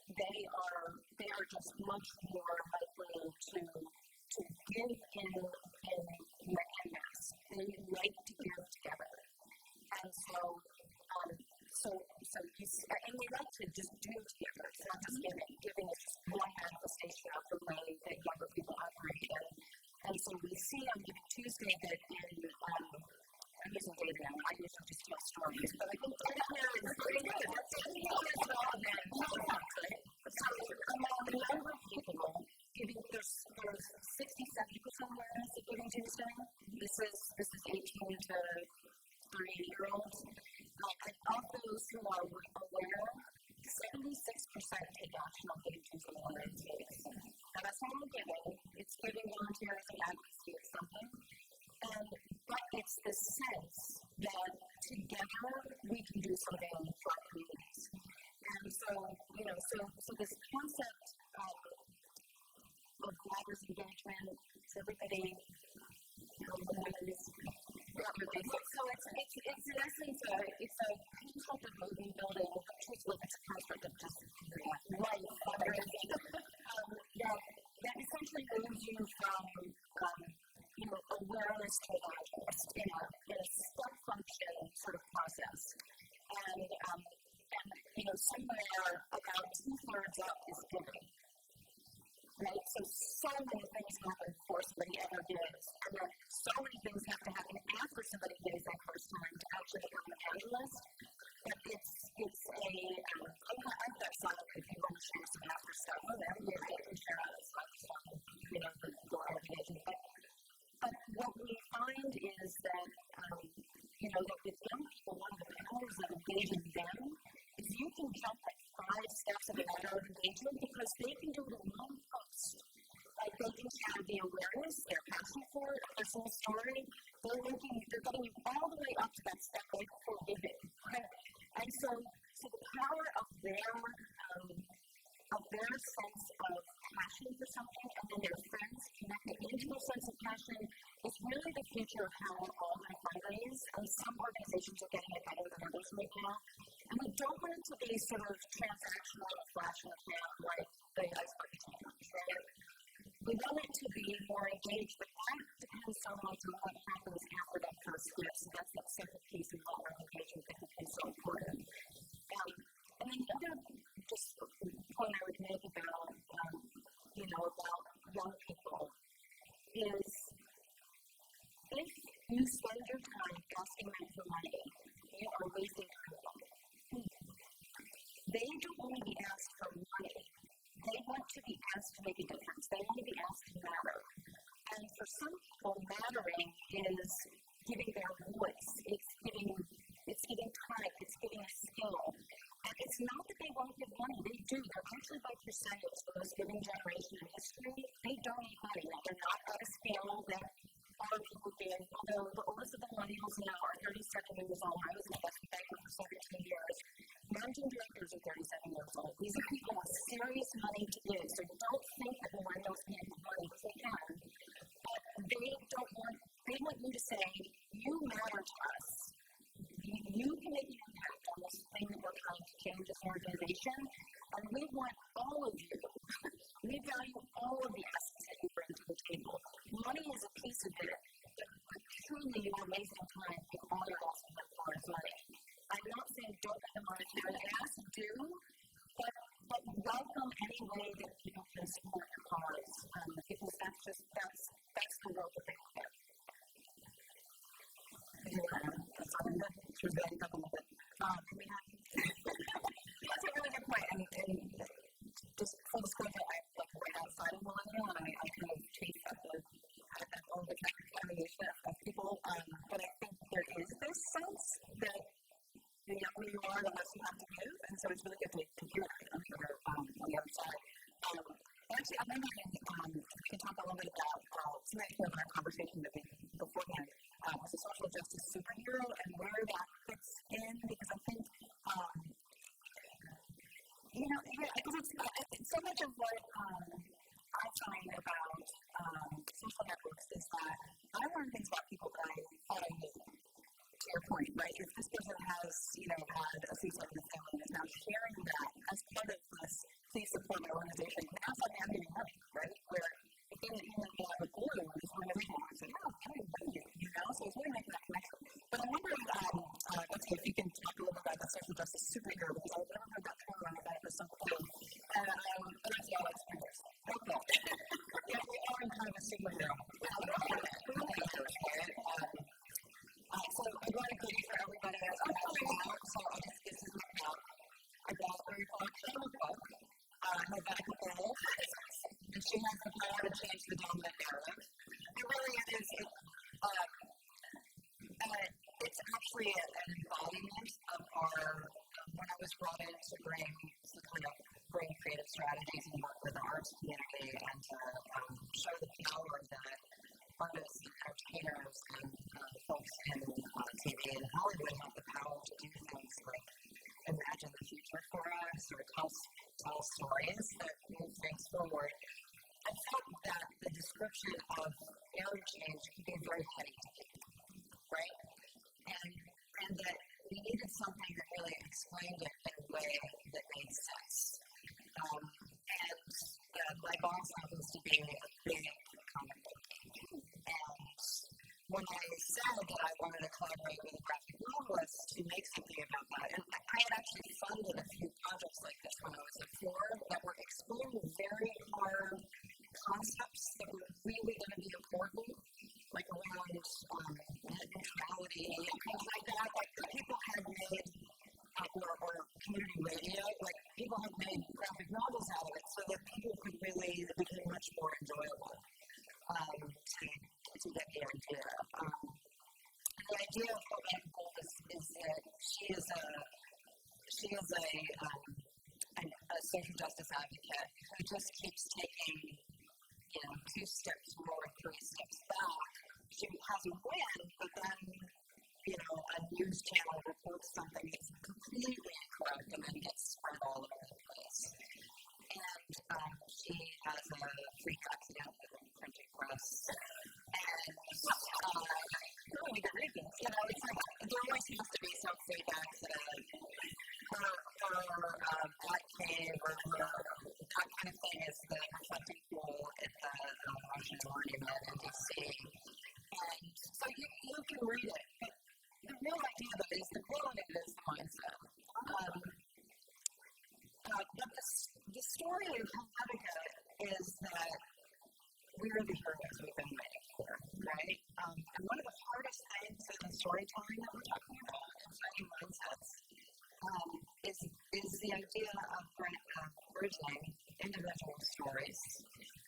S2: they are just much more likely to give in mass. They like to give together. And so we like to just do together. It's not just giving. Giving is just one manifestation of the way that younger people operate. And so we see on Giving Tuesday that I'm using data now. I usually just tell stories, but I think data now is very good. That's all of that. So among the younger people, there's 60-70% awareness of Giving Tuesday. This is 18 to 30-year-olds. And of those who are aware, 76% take action on Giving Tuesday in the United States. Now that's not only giving, it's giving volunteerism, advocacy, or something. But it's the sense that together we can do something for our communities. And so this concept of voters' engagement, so everybody so it's in essence it's a concept of movement building, it's a construct of just life, that essentially moves you from awareness to activist in a step function sort of process. And somewhere about 2/3 up is giving. Right? So many things happen before somebody ever gives, and then so many things have to happen after somebody gives that first time to actually become an evangelist. But it's I've got some if you want to share some after stuff. I can share all this stuff, for organization. But what we find is that, that with young people, one of the powers of engaging them is you can jump like 5 steps of a ladder of engagement because they can do it in one post. Like they can share the awareness, their passion for it, a personal story. They're getting you all the way up to that step right before giving. And so the power of their sense of passion for something and then their friends connecting into a sense of passion is really the future of how we're all going to fundraise. And some organizations are getting it better than others right now. And we don't want it to be sort of transactional or flash in the pan like the iceberg challenge, right? We want it to be more engaged, but that depends so much on what happens after that first gift. So that's that second piece of what we're engaging that is so important. And then the other just point I would make about young people is if you spend your time asking them for money, you are wasting time. They don't want to be asked for money. They want to be asked to make a difference. They want to be asked to matter. And for some people, mattering is giving their voice. It's giving time. It's giving a skill. And it's not that they won't give money. They do. They're actually by percentage the most giving generation in history. They donate money. They're not at a scale that other people give. Although the oldest of the millennials now are 37 years old. I was an investment banker for 17 years. Managing directors are 37 years old. These are people with serious money to give. So don't think that millennials can't give money because they can. But they want you to say, you matter to us. You can make an impact on this thing that we're trying to change as an organization, and we want all of you. We value all of the assets that you bring to the table. Money is a piece of it, but truly you are wasting time if all you're asking them for is money. so it's really good to hear that on the other side. Actually, I'm wondering if we can talk a little bit about something in our conversation that we beforehand was a social justice superhero and where that fits in, because I think, because it's so much of what I find about social networks is that I learn things about people that I thought I knew. To your point, right? If this person has, had a suicide in the family and is now sharing that as part of this, please support my organization. Now suddenly I'm getting money, right? Where if they didn't even have a clue, this organization would say, oh, I didn't know you, So it's really making that connection. But I'm wondering, Betsy, if you can talk a little bit about the social justice superhero, because I've never heard that term, and I thought it was so cool. And that's all I experienced. Okay. Yeah, we are in kind of a superhero. So I brought a goodie for everybody as I'm coming out, so this is my mouth. I brought a very collection of book, Rebecca Bell, and she has the power to change the dominant narrative. It really is, it's actually an embodiment of when I was brought in to bring creative strategies and work with the arts community and to show the power that artists and entertainers and folks in TV and Hollywood have the power to do things like imagine the future for us or tell stories that move things forward. I felt that the description of air change could be very heady, right? And that we needed something that really explained it in a way that made sense. And my boss happens to be a big comic book. And when I said that I wanted to collaborate with a graphic novelist to make something about that, and I had actually funded a few projects like this when I was at Ford that were exploring very hard concepts that were really going to be important, like around net neutrality and things like that. Like people had made, or community radio, like people had made graphic novels out of it so that people could really, it became much more enjoyable to get the idea. The idea of Rebecca Gold is that she is a social justice advocate who just keeps taking 2 steps forward, 3 steps back. She has a win, but then a news channel reports something that's completely incorrect and then gets spread all over the place. And she has a freak accident with the printing press. And we can read this. It's like there always has to be some freak accident. Her black cave or that kind of thing is the reflecting pool at the Russian Monument in D.C. And so you can read it. But the real idea of it is the quality of it is the mindset. But the story of Helvetica is that we're the heroes we've been waiting for, right? And one of the hardest things in the storytelling that we're talking about in finding mindsets is the idea of bridging individual stories.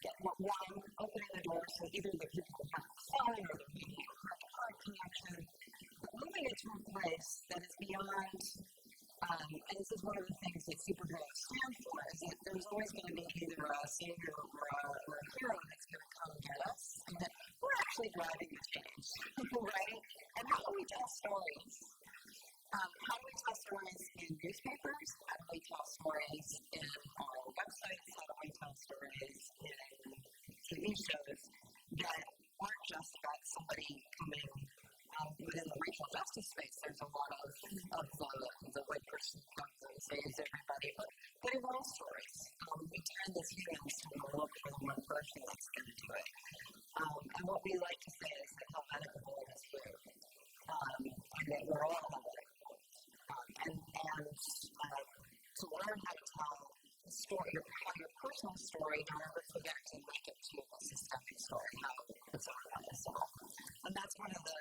S2: Opening the doors so either the people have fun or the media heart connection, but moving it to a place that is beyond. And this is one of the things that superheroes stand for, is that there's always going to be either a savior or a hero that's going to come get us, and that we're actually driving the change, right? And how do we tell stories? How do we tell stories in newspapers? How do we tell stories in our websites? How do we tell stories in TV shows that aren't just about somebody coming within the racial justice space? There's a lot of the white person comes and saves everybody, but in all stories, we tend as humans to look for the one person that's going to do it. And what we like to say is that Helvetica Gold is you, and that we're all Helvetica Gold. And to learn how to tell the story, your personal story, don't ever forget to link it to a systemic story, how it's all about itself. And that's one of the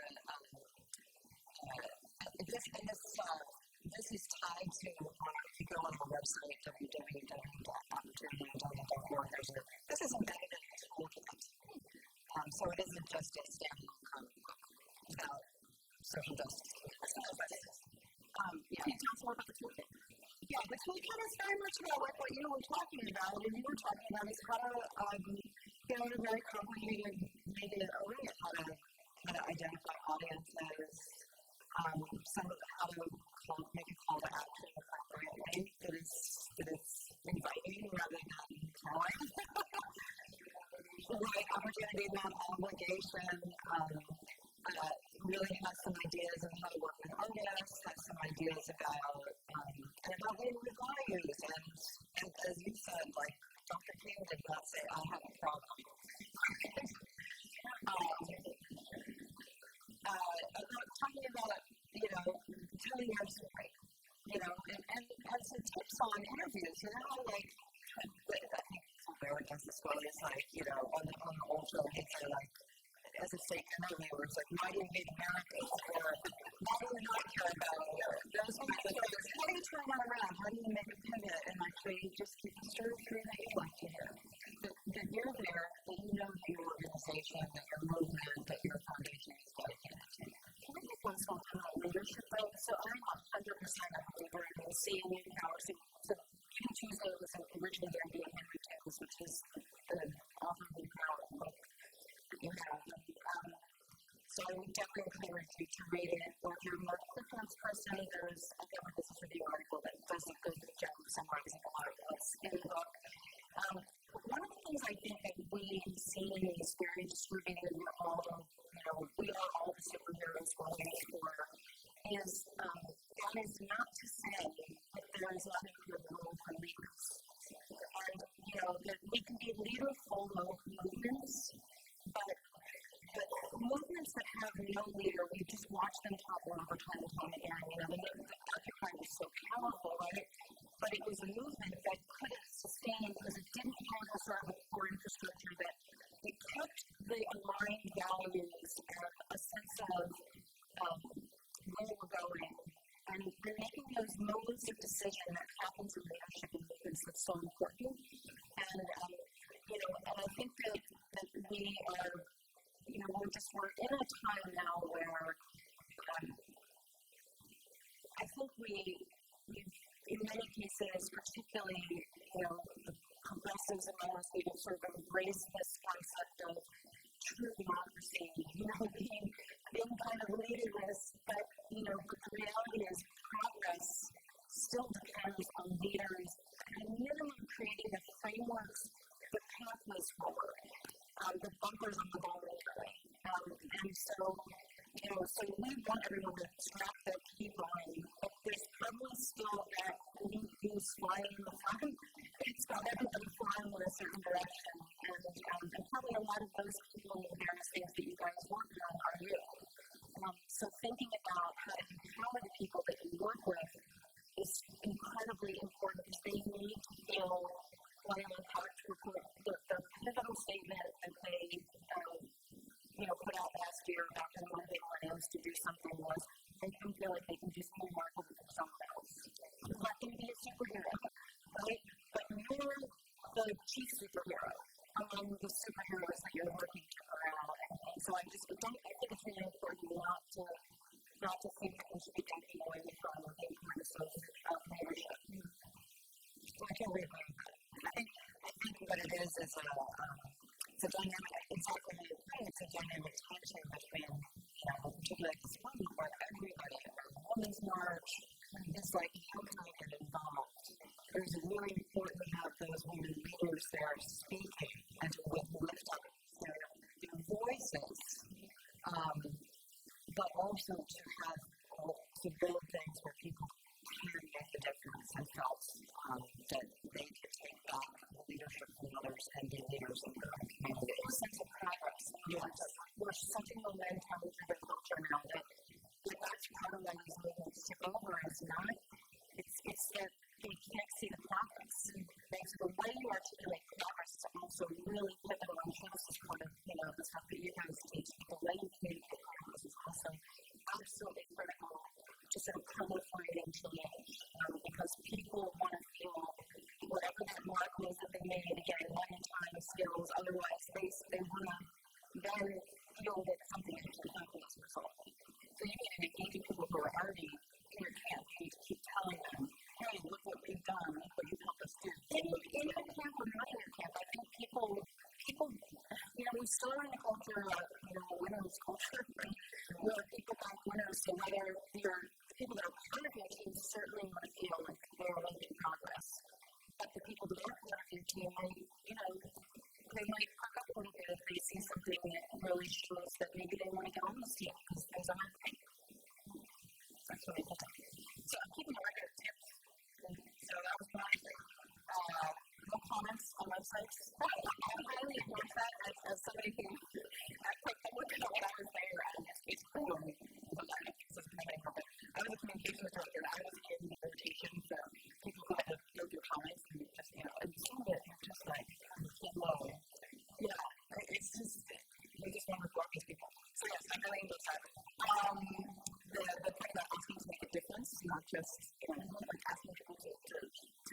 S2: this is tied to, if you go on our website, www.opportunity.org, this is embedded in the toolkit. So it isn't just a standalone comic book about social justice. Can you tell us more about the toolkit? Yeah, the toolkit like what you were talking about, and you were talking about is how to, in a very complicated array, how to identify audiences, how to make a call to action appropriately that is inviting rather than telling. The right opportunity, not obligation. Really has some ideas on how to work with artists, has some ideas about language values, and as you said, like Dr. King did not say, I have a problem. Talking about, telling your story, and some tips on interviews, like, I think Barrett does this well, it's like, on the old show, he'd say, like, as a state interview, where it's like, why do you hate Americans? Or why do you not care about those kinds of things? How do you turn that around? How do you make a pivot and actually just keep the story through that you'd like to hear? That you're there, that you know that your organization, that your movement, that your foundation is dedicated to. Can I make one small comment on leadership, though? So I'm 100% a believer in the CNU power. So Ken Tuesday was originally going to be Henry Tibbs, which is the author of the power book. You have. So I would definitely encourage you to read it. Or if you're a more preference person, there's a this is review article that does a good job of summarizing a lot of what's in the book. One of the things I think that we see is very distributed. We are all the superheroes we're waiting for. That is not to say that there is not a good role for leaders. And that we can be leaderful movements. But movements that have no leader, we just watch them topple over time and time again. The Occupy was so powerful, right? But it was a movement that couldn't sustain because it didn't have a sort of a core infrastructure that it kept the aligned values and a sense of where we're going. And making those moments of decision that happens in leadership and movements that's so important. And I think that we are, we're in a time now where I think we've in many cases, particularly, the progressives among us, we've sort of embraced this concept of true democracy, being kind of leaderless, but the reality is progress still depends on leaders at a minimum creating the frameworks, the pathways forward, the bumpers on the ball. And so we want everyone to strap their key line, but there's probably still that new goose flying in the front. It's got everybody flying in a certain direction, and probably a lot of those people in the various things that you guys work on are you. So thinking about how to empower the people that you work with is incredibly important because they need to feel what an impact report, the pivotal statement that they put out last year about the motivating millennials to do something was make them feel like they can do something remarkable for someone else. Let them be a superhero, right? But you're the chief superhero among the superheroes that you're working to corral. And so I think it's really important not to think that we should be taking away from the importance of leadership. I can agree with that. I think what it is it's a dynamic, exactly how you're saying, it's a dynamic tension between, particularly like this one where everybody, Women's March, is like, how can I get involved? It's really important to have those women leaders there speaking and to lift up their voices, but also to build things where people can make a difference and felt that they can take back leadership from others and be leaders in their own community. A sense of progress. We're such a momentum driven culture now that that's part of why these movements took over. It's that they can't see the progress. So the way you articulate progress is also really pivotal in how this is part of the stuff that you guys teach. The way you communicate progress is also absolutely critical to sort of proliferating change because people want to feel whatever that mark was that they made, again, one-time skills, otherwise they want to then feel that something actually happened as a result. So you need to engage people who are already in your campaign to keep telling them, hey, look what we've done, look what you've helped us still in a culture of, winners culture, where people back winners, so whether you're the people that are part of your team certainly want to feel like they're making progress. But the people that aren't part of your team might, they might perk up a little bit if they see something that really shows that maybe they want to get on this team because things aren't right. That's what I think. So I'm keeping a record of tips. So that was my thing. No comments on websites. I highly endorse that as somebody who I look at what I was there at. It's basically what I was a communications director. I was in the rotation, so people who had to field your comments and just, and some of it you're just like, whoa. Yeah, it's just, you just want to work with people. So yes, I'm really endorse that. The point about asking to make a difference, not just, like asking people to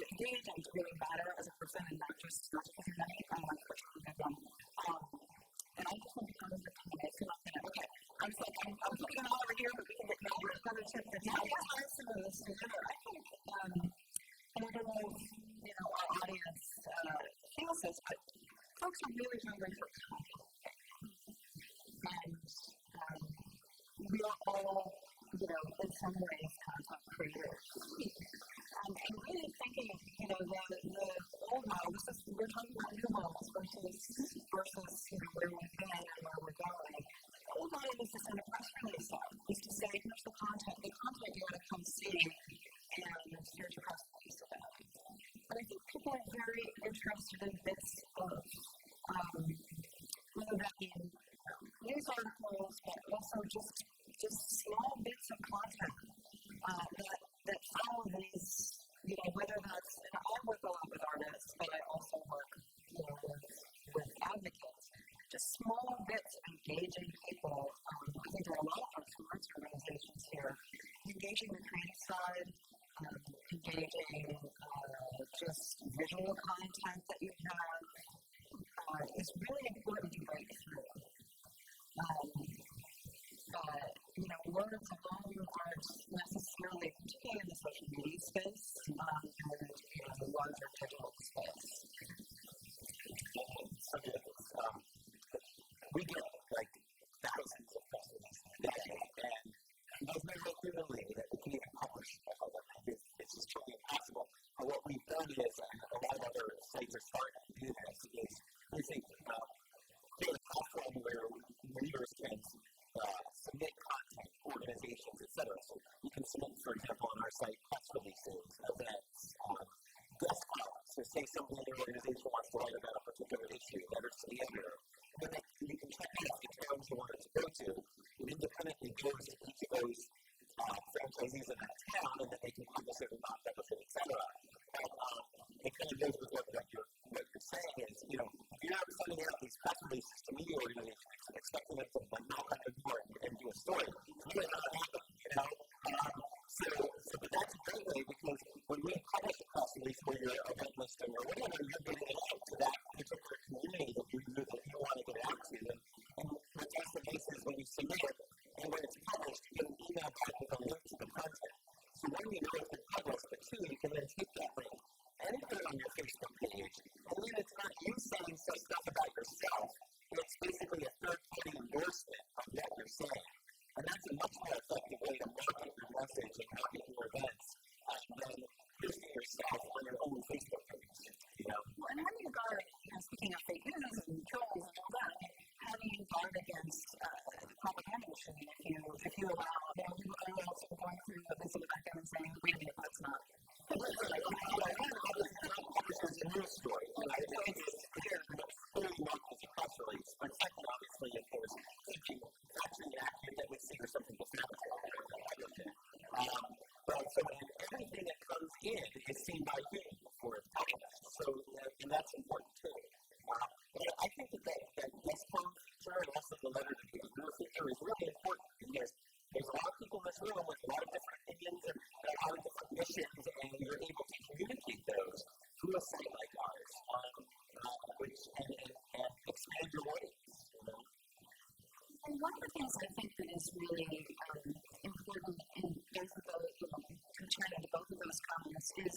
S2: engage and to really matter as a person and not just because you're money. And I just want to comment on the comments. Okay, I'm putting it all over here, but we can get another tip for now. Yes, I have some of this together. I think, and I don't know if, our audience feels this, but folks are really hungry for content. And we are all, in some ways, content creators. And really thinking, the old model, we're talking about new models versus where we've been and where we're going. The old model is to send a press release out, is to say, here's the content you want to come see, and here's your press release about it. But I think people are very interested in bits of, whether that be news articles, but also just small bits of content that follow these, whether that's, and I work a lot with artists, but I also work, with advocates, just small bits of engaging people. I think there are a lot of folks from arts organizations here, engaging the creative side, engaging just visual content that you have is really important to break through. Words alone aren't necessarily, particularly in the social media space, and the larger digital space.
S4: We get like thousands of press releases a day, and those may go through the lead that we can't even publish. It's just totally impossible. But what we've done is, a lot of other sites are starting to do this, is we think create a platform where readers can submit content, organizations, etc. So you can submit, for example, on our site, press releases, events, guest columns. So say somebody in your organization wants to write about a particular issue, letters to the editor. Then you can check out the towns you want it to go to. It independently goes to each of those franchisees in that town, and then they can publish it or not publish it, etc. It kind of goes with what you're saying is, if you're not sending out these press releases to media organizations and expecting them to knock on the door and do a story, you may not happen, but that's a great way, because when we publish a press release where you're event listing or whatever, you're getting it out to that particular community that you want to get out to, and what takes the case is when you submit it, and when it's published, you can email back with a link to the content. So when you know it's been published, but two, you can then take that link and put it on your Facebook page, and then it's not you saying some stuff about yourself, it's basically a third-party endorsement of what you're saying. And that's a much more effective way to market your message and market your events than posting yourself on your own Facebook page.
S2: Well, and how do you guard, speaking of fake news and trolls and all that, how do you guard against propaganda machine if you allow, everyone else going through the visit of that and saying, wait a minute, that's not.
S4: It's a news story. I think it's clear that clearly not as a press release, but second, obviously, if there's something actually accurate that we see or something defamatory. So everything that comes in is seen by humans before it's published. So, and that's important too. I think that guest post feature and also the letter to the viewer feature is really important, because there's a lot of people in this room with a lot of different opinions and a lot of different missions, and you're able to communicate those through a site like ours, and expand your audience.
S2: And one of the things I think that is really important in both of those, concerning to both of those comments is,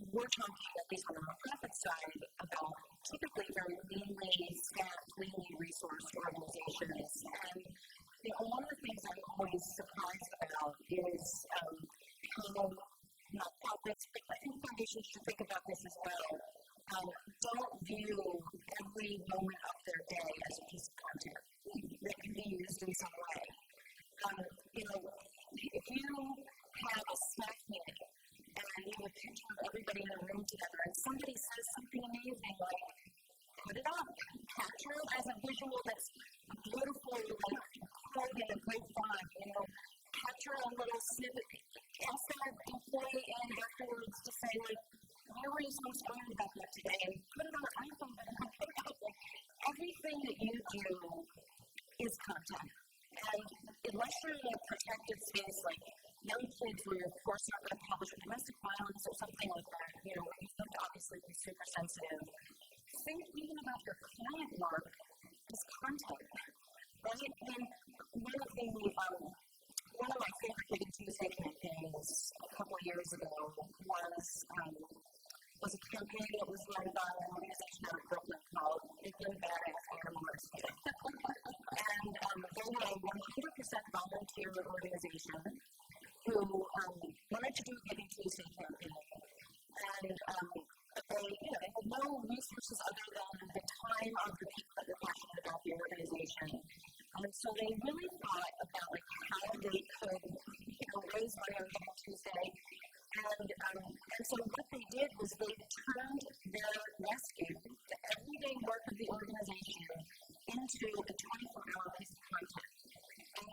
S2: we're talking, at least on the nonprofit side, about typically very leanly staffed, leanly resourced organizations. And one of the things I'm always surprised about is how nonprofits, but I think foundations should think about this as well, don't view every moment of their day as a piece of content that can be used in some way. If you have a staff meeting and you have a picture of everybody in a room together and somebody says something amazing like, put it up, capture it as a visual that's beautiful, like quote in a great font, capture a little snippet, ask that employee and afterwards to say, like, why were you so inspired about that today? And put it on an iPhone and put it out. Everything that you do is content. And unless you're in a protected space like young kids where you're of course not going to publish domestic violence or something like that, where you have to obviously be super sensitive, think even about your client work as content, right? And one of my favorite Giving Tuesday campaigns a couple of years ago was a campaign that was run by an organization out of Brooklyn called Big and Badass Animal Rescue. And they were a 100% volunteer organization who wanted to do a Giving Tuesday campaign. And they had no resources other than the time of the people that were passionate about the organization. And so they really thought about how they could raise money on Giving Tuesday. And so what they did was they turned their rescue, the everyday work of the organization, into a 24-hour piece of content.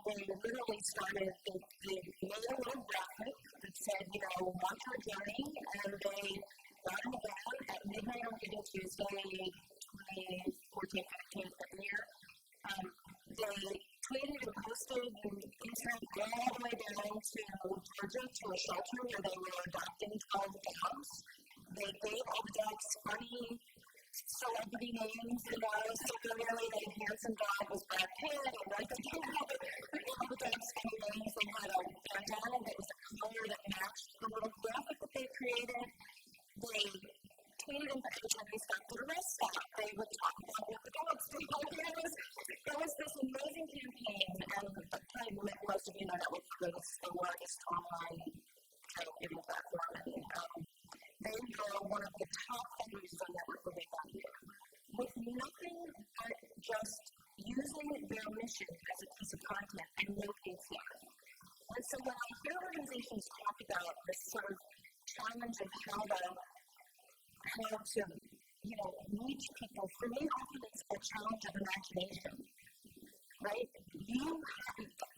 S2: And they literally started, they made a little graphic that said, watch our journey, and they got in the van at midnight on Giving Tuesday, 2014, 15, every year. They tweeted and posted and Instagram all the way down to Georgia to a shelter where they were adopting 12 dogs. They gave all the dogs funny celebrity names, so really the handsome dog was Brad Pitt, and all the dogs funny names. They had a bandana that was a color that matched the little graphic that they created. They tweeted and every time they stopped at a rest stop, they would talk about what the dogs did. It was this amazing campaign, and probably most of you know that was the largest online child giving platform. And they were one of the top fundraisers on Network for Big Value, with nothing but just using their mission as a piece of content and no paid staff. And so when I hear organizations talk about this sort of challenge of how to reach people, for me often it's a challenge of imagination, right? The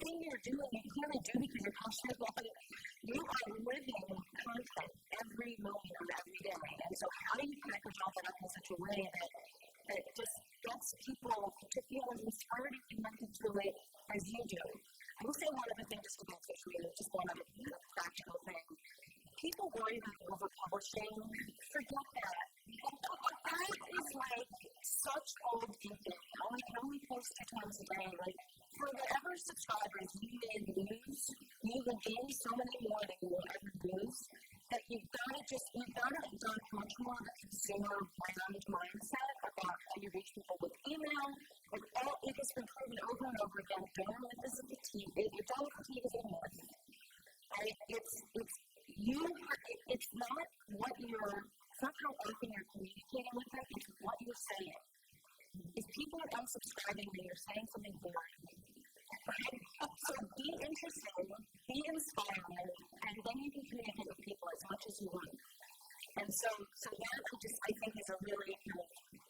S2: thing you're doing, you clearly do because you're passionate about it. You are living content every moment of every day. And so how do you package all that up in such a way that just gets people to feel as inspired and connected to it as you do? I will say one other thing just about social media, just one other practical thing. People worry about overpublishing. Forget that. That is such old thinking. We can only post 2 times a day. For whatever subscribers you may lose, you will gain so many more than you will ever lose, that you've got to adopt much more of a consumer brand mindset about how you reach people with email. It has been proven over and over again. Donor fatigue is a myth. Right? It's not how often you're communicating with them, it's what you're saying. If people are unsubscribing and you're saying something boring, right? So be interesting, be inspiring, and then you can communicate with people as much as you want. And so that I think is a really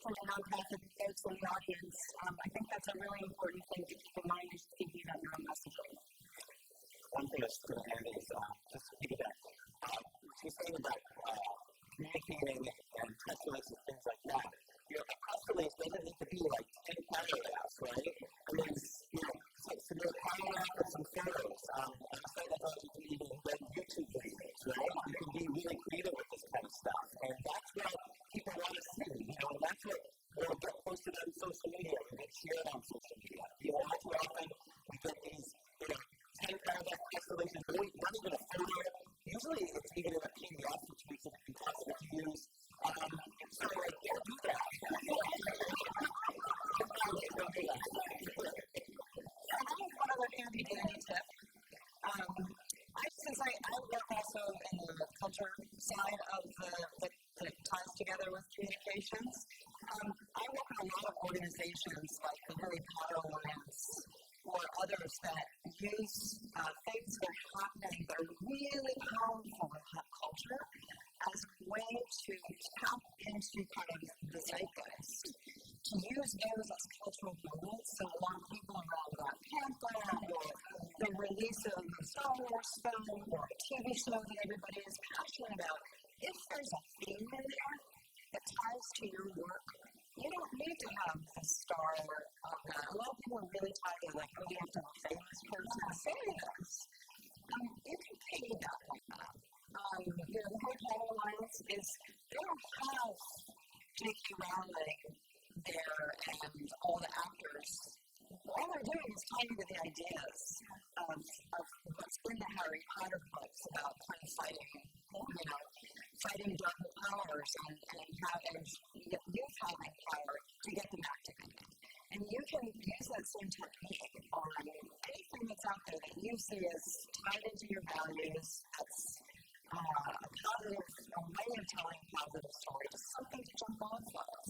S2: from a nonprofit folks in the audience, I think that's a really important thing to keep in mind as you're thinking about your own messaging.
S4: One thing that's going to end is just to piggyback. She's saying about communicating and press releases and things like that. A press release doesn't need to be 10 paragraphs, right? I mean, so do a paragraph or some photos. I'm saying that you can even embed YouTube videos, right? You can be really creative with this kind of stuff. And that's what people want to see, and that's what will get posted on social media or get shared on social media. All too often, we get these, 10 paragraph press releases, not even a photo. Usually it's even in a PDF, which makes it impossible to use. So, do that.
S2: organizations like the Harry Potter Alliance or others that use things that are happening that are really powerful in pop culture as a way to tap into kind of the zeitgeist, to use those as cultural moments. So a lot of people around Black Panther or the release of a Star Wars film or a TV show that everybody is passionate about, if there's a theme in there that ties to your work, you don't need to have a star on that. A lot of people are really tied to like, oh, you have to have a famous person say this. You can piggyback on that. The Harry Potter Alliance is, they don't have J.K. Rowling there and all the actors. All they're doing is tying to the ideas of what's in the Harry Potter books about kind of fighting darker powers and youth having power to get them activated. And you can use that same technique on anything that's out there that you see as tied into your values, that's a positive way of telling positive stories, something to jump off of.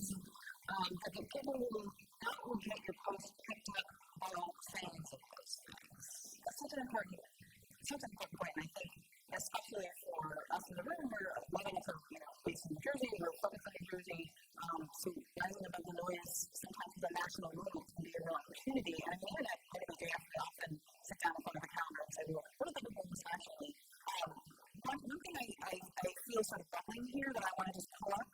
S2: But the people that will get your post picked up by all fans of those things. That's such an important point, and I think, especially for us in the room, we're loving it for, based in New Jersey, we're focused on New Jersey, so rising above the noise sometimes is a national movement can be a real opportunity, and on the internet, we often sit down in front of a calendar and say, well, what are the big things nationally? One thing I feel sort of bubbling here that I want to just pull up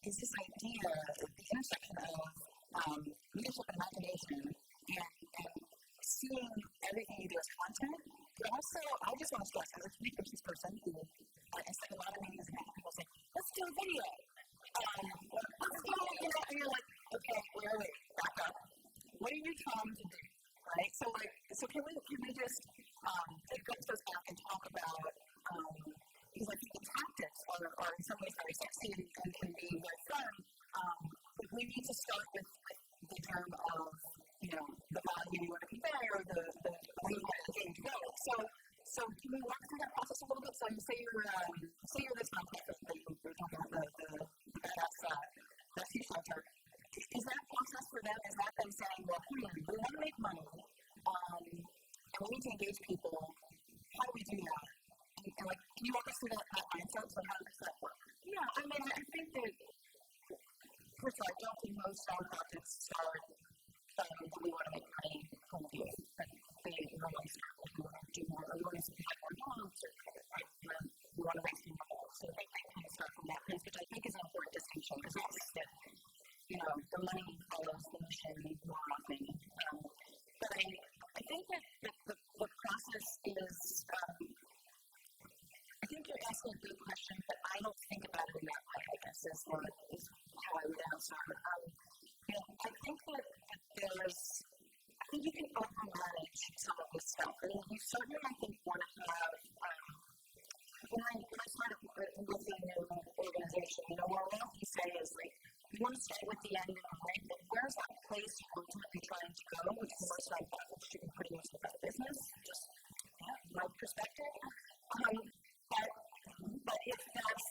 S2: is this idea, the intersection of leadership and imagination and seeing everything you do as content. But also, I just want to stress, as a communications person who I spend a lot of meetings and people say, let's do a video. Let's do it, and you're like, okay, wait, back up. What are you trying to do? Right? So can we just take us back and talk about because I think the tactics are in some ways very sexy and can be very fun. But we need to start with the term of the value you want to convey or the way you want the game to go. So can we walk through that process a little bit? So say you're this nonprofit that you're talking about the badass rescue shelter. Is that process for them? Is that them saying, well, we want to make money and we need to engage people? How do we do that? And can you walk us through that mindset? So how does that work?
S3: Yeah, I mean, I think that
S2: first of all, I don't think most nonprofits start saying we want to make money from the youth. They want to do more, or we want to supply more jobs, or we want to raise more money. So they kind of start from that place, which I think is an important distinction. Because it's that the money follows the mission more often. But I think that the process is. I think you're asking a good question, but I don't think about it in that way, I guess, is how I would answer. I think that I think you can over-manage some of this stuff. I mean, you certainly, I think, want to have, when I started with a new organization, what I often say is, like, you want to start with the end in mind, but where's that place you're ultimately trying to go, which is most nonprofits should be pretty much about business, just my perspective. But if that's,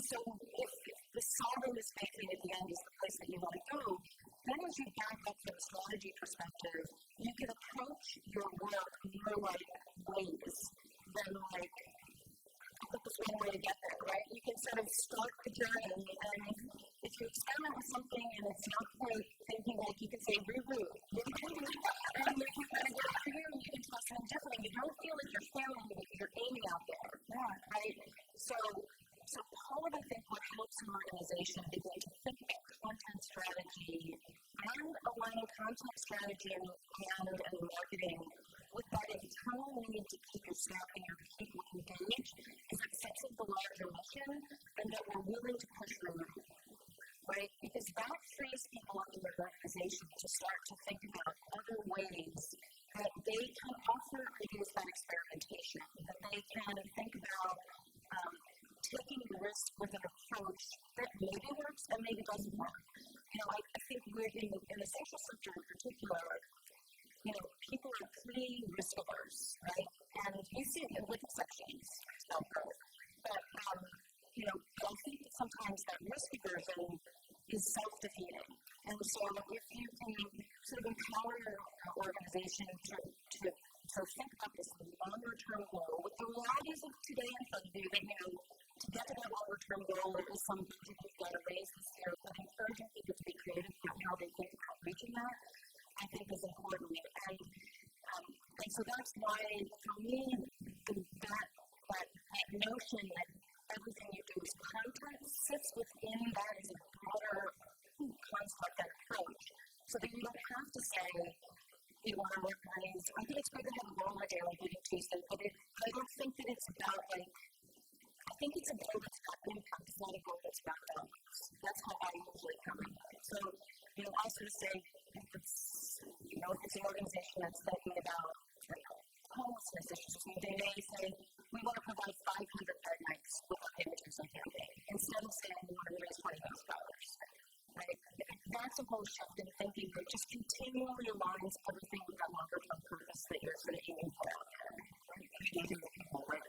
S2: so if the solving this thing at the end is the place that you want to go, then as you back up from a strategy perspective, you can approach your work more like ways than like, I think there's one way to get there, right? You can sort of start the journey, and if you experiment with something and it's not quite thinking like you can say reboot, and if you kind of get through and you can try something different, you don't feel like you're failing, you're aiming out there, right? So part of, I think, what helps an organization begin to think about content strategy and aligning content strategy and marketing with that internal need to keep your staff and your people engaged is a sense of the larger mission and that we're willing to push through, right? Because that frees people up in their organization to start to think about other ways that they can also reduce that experimentation, that they can think about taking risk with an approach that maybe works and maybe doesn't work. I think we're in the social sector in particular, people are pretty risk averse, right? And you see it with exceptions, self-growth. But, I think that sometimes that risk aversion is self-defeating. And so if you can sort of empower your organization to think about this longer-term goal with the realities of today in front of you, that, to get to that longer-term goal, there is some budget you've got to raise this year, but encouraging people to be creative about how they think about reaching that, I think is important. And so that's why, for me, that notion that everything you do is content sits within that as a broader concept and approach, so that you don't have to say, you want to recognize, I think it's great to have a goal like Daily Giving Tuesday, but I don't think that it's about, I think it's a goal that's got impact. It's not a goal that's got values. That's how I usually come at it. So, I sort of say, if it's an organization that's thinking about homelessness issues, they may say, we want to provide 500 bed nights with our images and campaign, instead of saying we want to raise $20,000. Right? That's a whole shift in thinking that just continually aligns everything with that longer term purpose that you're sort of aiming for out there. Engaging with people, right?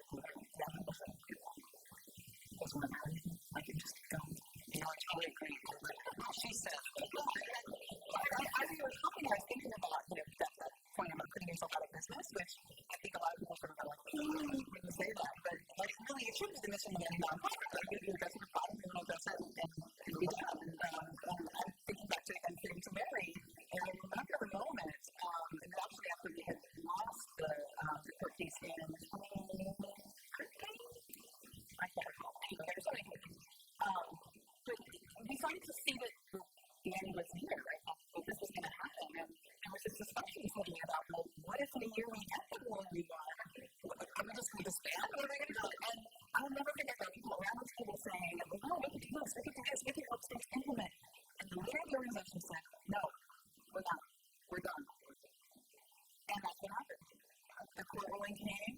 S2: I can just keep going. I totally agree. She said, as you were talking, I was thinking about that point about putting yourself out of business, which I think a lot of people sort of are like, when you say that, but really it should be the mission of any nonprofit. You address your problem, you want to address it, and be done. I'm thinking back to Mary, and I remember the moment, and actually after we had lost the report piece in 2013, I can't recall. Anyway, there's so many things. But we started to see that the end was near, right? That this was going to happen. And there was this discussion sitting about, what if in a year we get the goal we want? Are we just going to disband? What are we going to do? And I'll never forget that people around the table saying, no, we can do this, we can do this, we can help states implement. And the leader of the organization said, no, we're not. We're done. And that's what happened. The court ruling came,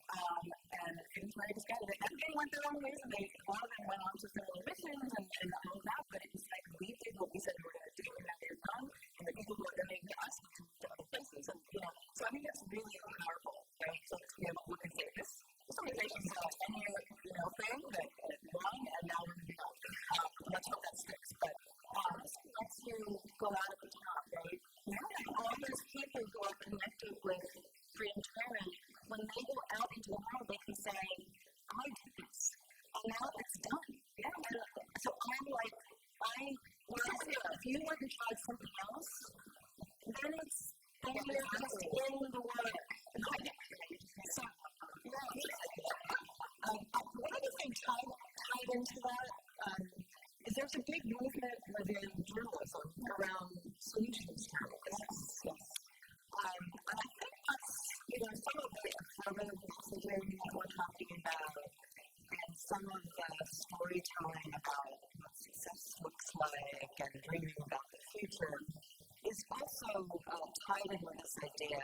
S2: and students were discarded. Everybody went their own ways, and a lot of them went on to similar missions and all of that, but it was like we did what we said we were going to do, and now they're done, and the people who are donating to us to other places. And, so I think that's really powerful, right? So to be able to look and say, this organization is a 10-year, thing that won, and now we're going to be done. Let's hope that sticks. But let's go out at the top, right? Yeah, all those people who are connected with Freedom Karen, when they go out into the world, they can say, I did this, and now it's done. Yeah. And so I'm like, if you went and tried something else, then you're just in the work. So, one other thing tied into that is there's a big movement within journalism around solutions journalism. And I think that's, some of the affirmative messaging that we're talking about, and some of the storytelling about what success looks like and dreaming about the future is also tied in with this idea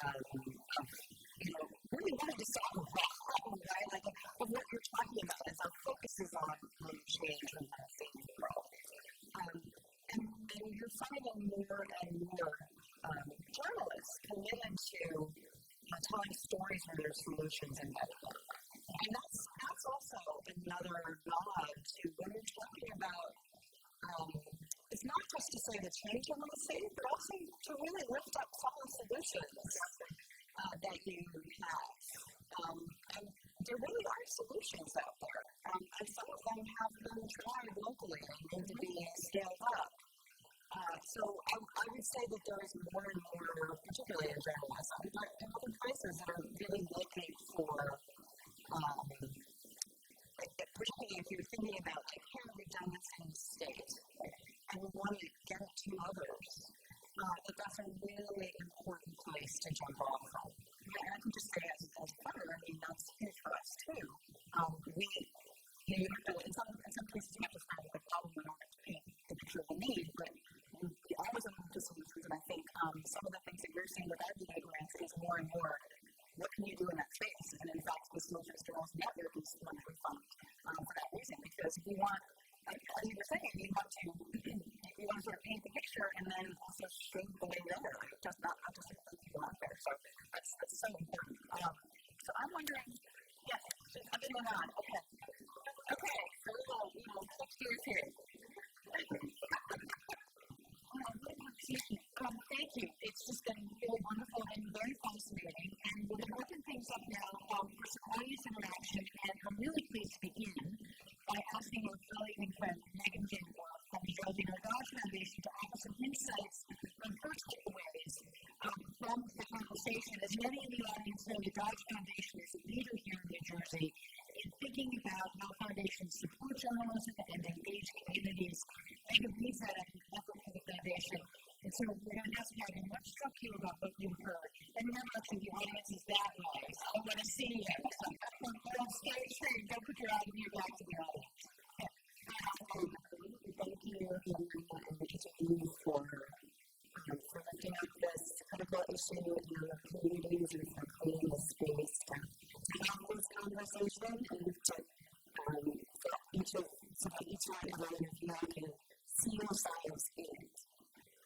S2: of really wanting to solve a problem, right? Like, of what you're talking about is our focus is on change and things grow. And you're finding more and more journalists committed to telling stories where there's solutions embedded. And that's also another nod to when you're talking about, it's not just to say the change you want to see, but also to really lift up some of the solutions that you have. And there really are solutions out there. And some of them have been tried locally and need to be scaled up. So I would say that there is more and more, particularly in journalism, but in other places that are really looking for, particularly if you're thinking about, here we've done this in the state, and we want to get it to others, that's a really important place to jump off from. And I can just say, as a funder, that's huge for us too. You have to, in some cases, you have to find the problem in order to paint the picture we need, but we always have to solutions, and I think some of the things that you're seeing with our DA grants is more and more, what can you do in that space? And in fact, the Solutions Journals Network is one that we fund for that reason, because we want, as you were saying, you want to sort of paint the picture and then also show the way there, just not just the people out there. So that's so important. So I'm wondering, yes, I've been on. Okay, so we will switch gears here. Thank you. It's just been really wonderful and very fascinating. And we're going to open things up now for some audience interaction. And I'm really pleased to begin by asking our colleague and friend Megan Gamble from the Geraldine Dodge Foundation to offer some insights on her takeaways from the conversation. As many in the audience know, the Dodge Foundation is a leader here in New Jersey in thinking about how foundations support journalism and engage communities. Megan leads that effort for the foundation. And so we're going to ask Megan, what struck you about what you heard? And remember, actually, the audience is that way. So I want to see you. So stay tuned. Don't put your eye in your back to the audience.
S3: Thank you, and for lifting up this critical issue in our communities and for creating a space to have this conversation and for each one of you can see yourselves in it.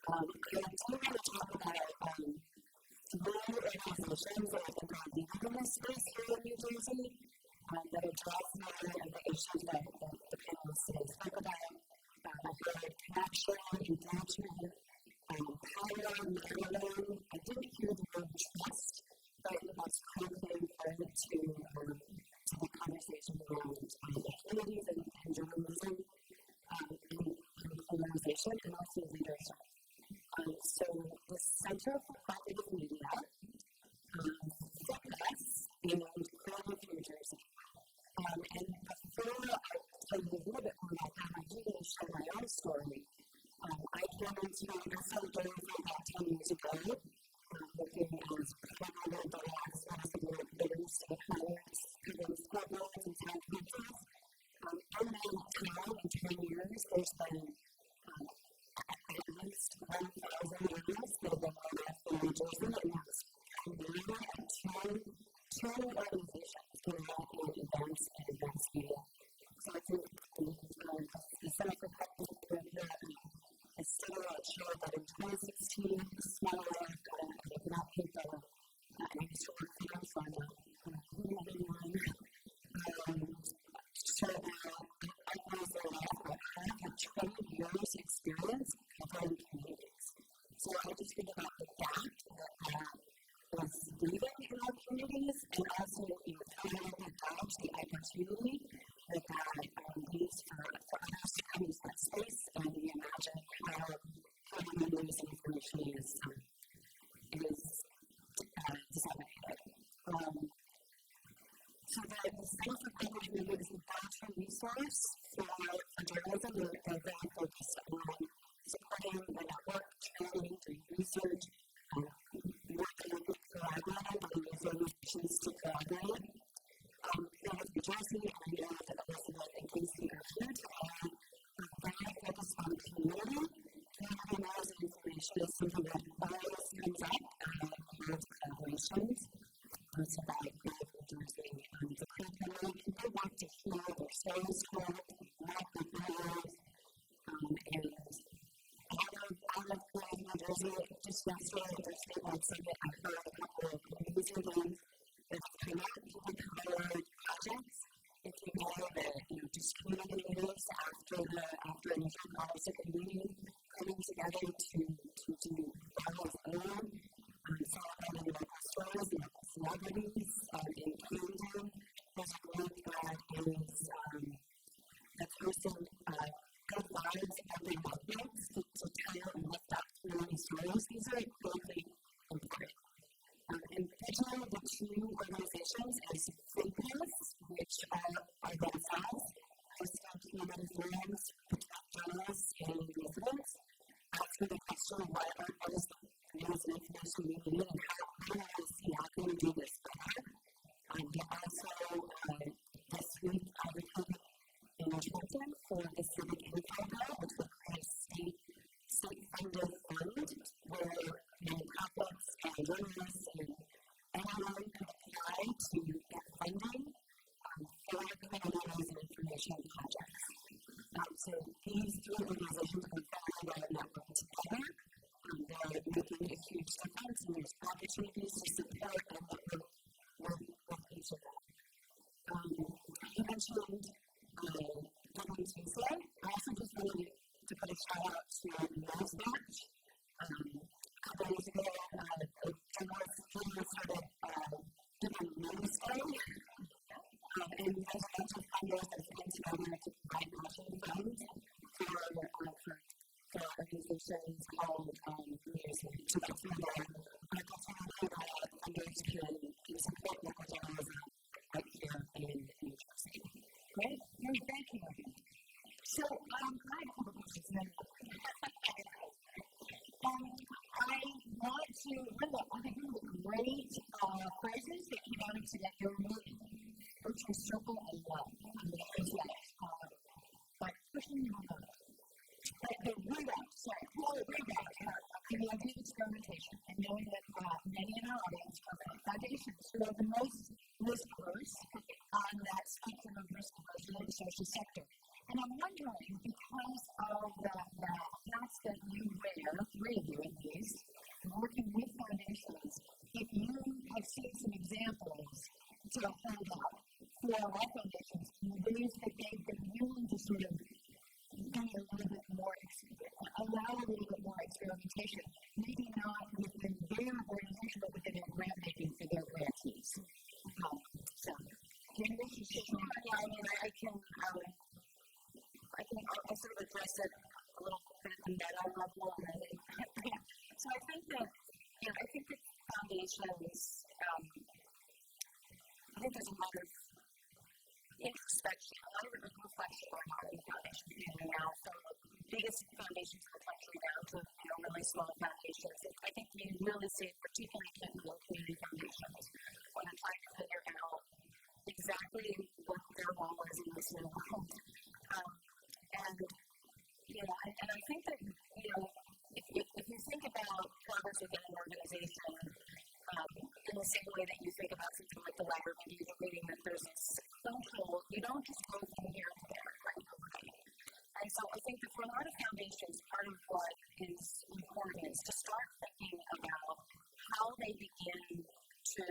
S3: I do want to talk about three organizations that I think are leading in this space here in New Jersey that address many of the issues that the panelists today spoke about. I heard connection, engagement, power, Maryland. I didn't hear the word trust, but that's critically important to the conversation around communities and journalism and polarization and also leadership. So the Center for Cooperative Media, Fitness, and Colloquium from New Jersey. And before I tell you a little bit more about that, I do want to share my own story. I came into SLJ about 10 years ago, working as program of the last national bidding state hires, covering school boards and town councils. In that time, in 10 years, there's been at least 1,000 years that have been left in New Jersey, and that's combined at two organizations that are in events and events media. So I think the Center for Cooperative Media is still a chair that in 2016, smaller, I did not paper, and I used to work for them, so I'm another one. So I was there I have 20 years experience covering communities. So I just think about the gap that was leaving in our communities and also trying to acknowledge the opportunity that leaves for others to come into that space and reimagine how the news and information is disseminated. So the Center for Cooperative Media is a go-to resource for journalism. They're very focused on supporting the network, training, doing research, working with collaborative and news organizations to collaborate. Here with New Jersey, and I know that Elizabeth and Casey are here today. We're very focused on community. Community news and information is something that always comes up with collaborations. It's about New Jersey. The community, people want to hear their stories told, what they believe, and out of New Jersey, just yesterday at the statewide summit, I heard a couple of amazing things that have come out. People covered projects. If you know that, just community meetings after a initial policy meeting, coming together to do Bibles own, celebrating local stories and local celebrities in Camden. There's a group that is posting good vibes every month to tell and lift up community stories. These are incredibly important. And originally, the two organizations is FreePass, which are themselves hosting community forums, protect journalists and residents, asking the question of what is the news and information we need and how can we do this better. They also, this week, recruited in Trenton for the Civic Info Bill, which will create a state-funded fund where nonprofits and journalists and anyone could apply to get funding for communities and information projects. So these three organizations are following our network together. They're making a huge difference, and there's opportunities to support and work with each of them. You mentioned Giving Tuesday. I also just wanted to put a
S2: shout out to NASDAQ. A couple years ago, journalists started doing Wednesday, and residential funders have been together to provide matching funds for organizations called community. So that's where funders can support local journalism right here in New Jersey. Great. Thank you. So, I have a couple questions. I want to, I think one of the great phrases that came out of today, your virtual circle of love. By pushing the root out, the idea of experimentation, and knowing that many in our audience are foundations who are the most risk-averse on that spectrum of risk-averse in the social sector. And I'm wondering, because of the hats that you wear, three of you at least, working with foundations, if you have seen some examples to hold up for our foundations in ways that they've been willing to sort of be a little bit more, allow a little bit more experimentation, maybe not within their organization, but within their grant making for their grantees. So, can you I'll sort of address it a little bit at the meta level. So I think that foundations, I think there's a lot of introspection, a lot of reflection going on in the foundation community now, from the biggest foundations in the country down to really small foundations. I think you really see it particularly in local community foundations when they're trying to figure out exactly what their role is in this new world. And I think that, if you think about progress within an organization, in the same way that you think about something like the ladder of engagement, meaning that there's a social, you don't just go from here to there, right? And so I think that for a lot of foundations, part of what is important is to start thinking about how they begin to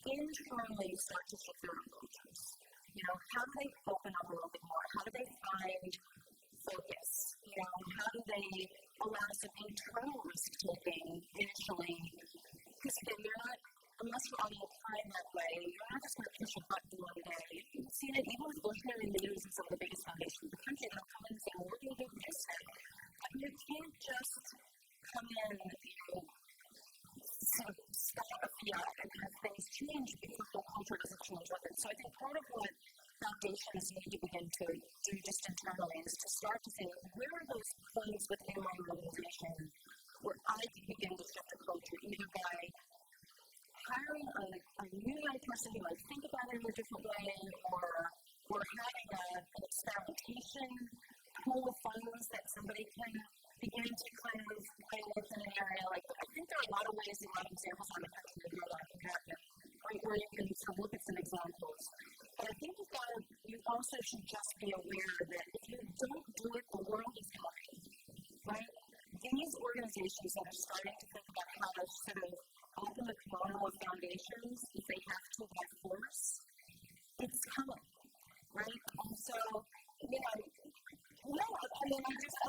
S2: internally start to shift their approaches. How do they open up a little bit more? How do they find focus? How do they allow some internal risk taking initially? Because again, unless you're on your time that way, you're not just going to push a button one day. You've seen it even with visionary leaders in some of the biggest foundations in the country. They'll come in and say, well, we're going to do this. But you can't just come in and sort of start a fiat and have things change because the culture doesn't change with it. So I think part of what foundations need to begin to do just internally is to start to say, where are those points within my organization where I can begin to shift a culture, either by hiring a new young person who might think about it in a different way, or having an experimentation pool of funds that somebody can begin to kind of play with in an area. Like, I think there are a lot of ways, a lot of examples on the country where that can happen, where you can sort of look at some examples. And I think you also should just be aware that if you don't do it, the world is coming, right? These organizations that are starting to think about how to sort of open the kimono of foundations, if they have to by force, it's coming, right? And so, I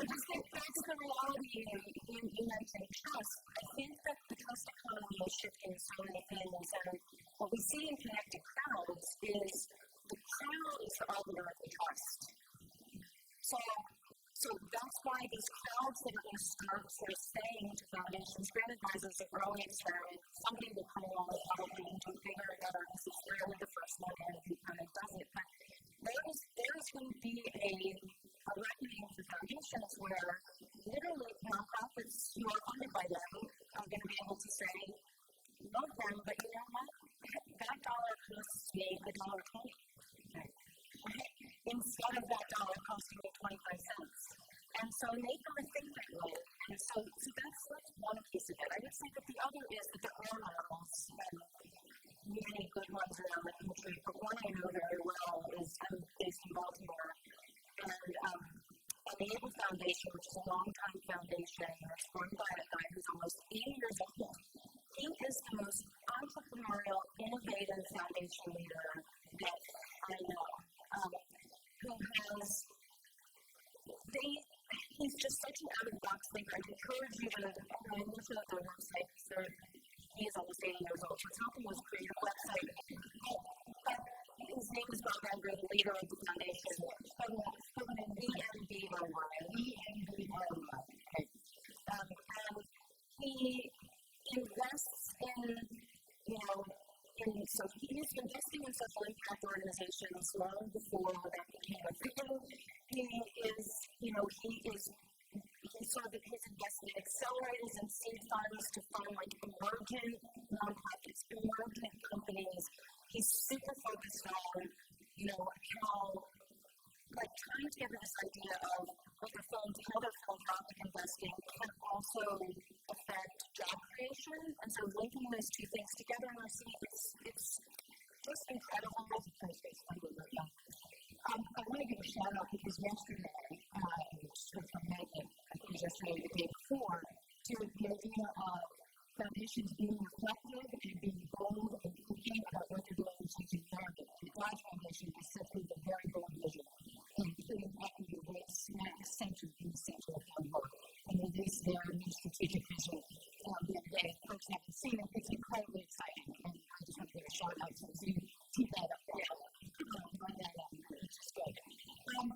S2: just think that's the reality. You mentioned trust. I think that the trust economy is shifting so many things, and what we see in connected crowds is the crowd is the arbiter of the trust. So that's why these crowds that are going to start sort of saying to foundations, grant advisors, an early experiment, somebody will come along and probably do bigger and better. This is rarely the first one who kind of does it. But there's going to be a reckoning for foundations where literally nonprofits who are funded by them are going to be able to say, love them, but you know what? That dollar costs me $1.20. Instead of that dollar costing me 25 cents. And so they kind of think that way. And so that's one piece of it. I would say that the other is that there are models, and many good ones around the country, but one I know very well is I'm based in Baltimore. And the Able Foundation, which is a long-time foundation, it's run by a guy who's almost 80 years old. He is the most entrepreneurial, innovative foundation leader that I know. Who has, he he's just such an out-of-the-box thinker. I'd encourage you to look at their website because he is almost 80 years old. He's helping us create a website. But his name is Bob Andrew, the leader of the foundation. VMBRY. VMBRY. And he invests so he's investing in social impact organizations long before that became a thing. He's invested in accelerators and seed funds to fund emergent nonprofits, emergent companies. He's super focused on, how tying together this idea of how their philanthropic investing can also affect job creation. And so linking those two things together in our city, it's just incredible. I want to give a shout out because yesterday, from Megan, I think it was yesterday or the day before, to the idea of foundations being reflective and being bold and thinking about what they're doing in changing the market. The Dodge Foundation has set forth a very bold vision, including equity rates at the center of their work. And it is their new strategic vision. The other day, folks haven't seen it. It's incredibly exciting. And I just want to give a shout out to you. Keep that up. Which is good.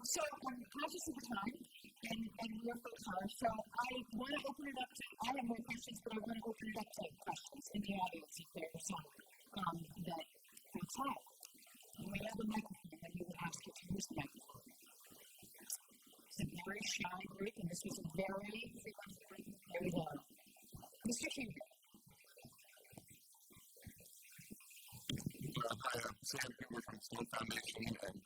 S2: So I'm conscious of the time. And where folks are. So I want to open it up to, I have more questions, but I want to open it up to questions in the audience if there's some that folks have. We have a microphone, and you would ask it to use the microphone. It's a very shy group, and this was a very frequent group. There we go. Mr. Huber.
S5: Hi, I'm Sam Huber from Spring Foundation, and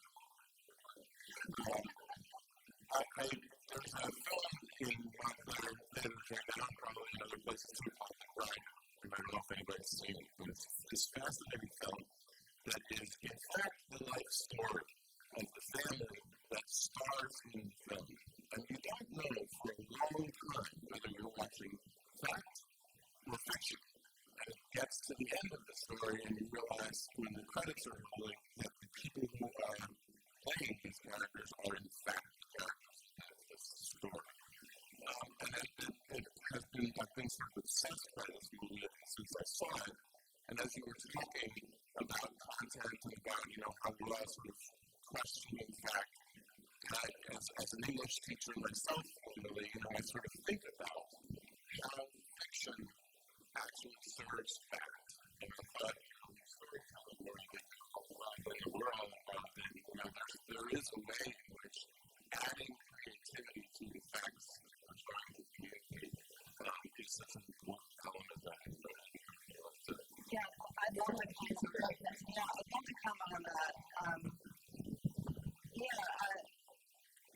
S5: there's a film in Montclair theaters right now, probably in other places too, called Right. I don't know if anybody's seen it, but it's this fascinating film that is, in fact, the life story of the family that stars in the film. And you don't know for a long time whether you're watching fact or fiction. And it gets to the end of the story, and you realize when the credits are rolling that the people who are playing these characters are, in fact, the characters of this story. And it has been, I've been sort of obsessed by this movie since I saw it. And as you were talking about content and about, how we all sort of question in fact, as an English teacher myself, literally, I sort of think about how fiction actually serves fact. And I thought, storytelling where you get in the world, there is a way in which adding creativity to the facts that we're trying to communicate is such an important element that I feel like
S2: I'd love to comment on that.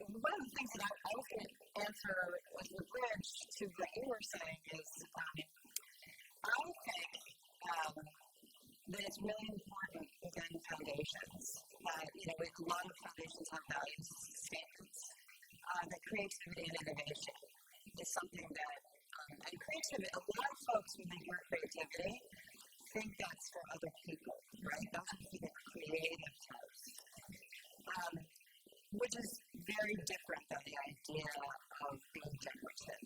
S2: One of the things that I was going to answer as a bridge to what you were saying is I think that it's really important within foundations that, a lot of foundations have values statements, that creativity and innovation is something that, and creativity, a lot of folks when they hear creativity think that's for other people, right? Those are the creative types, which is very different than the idea of being generative,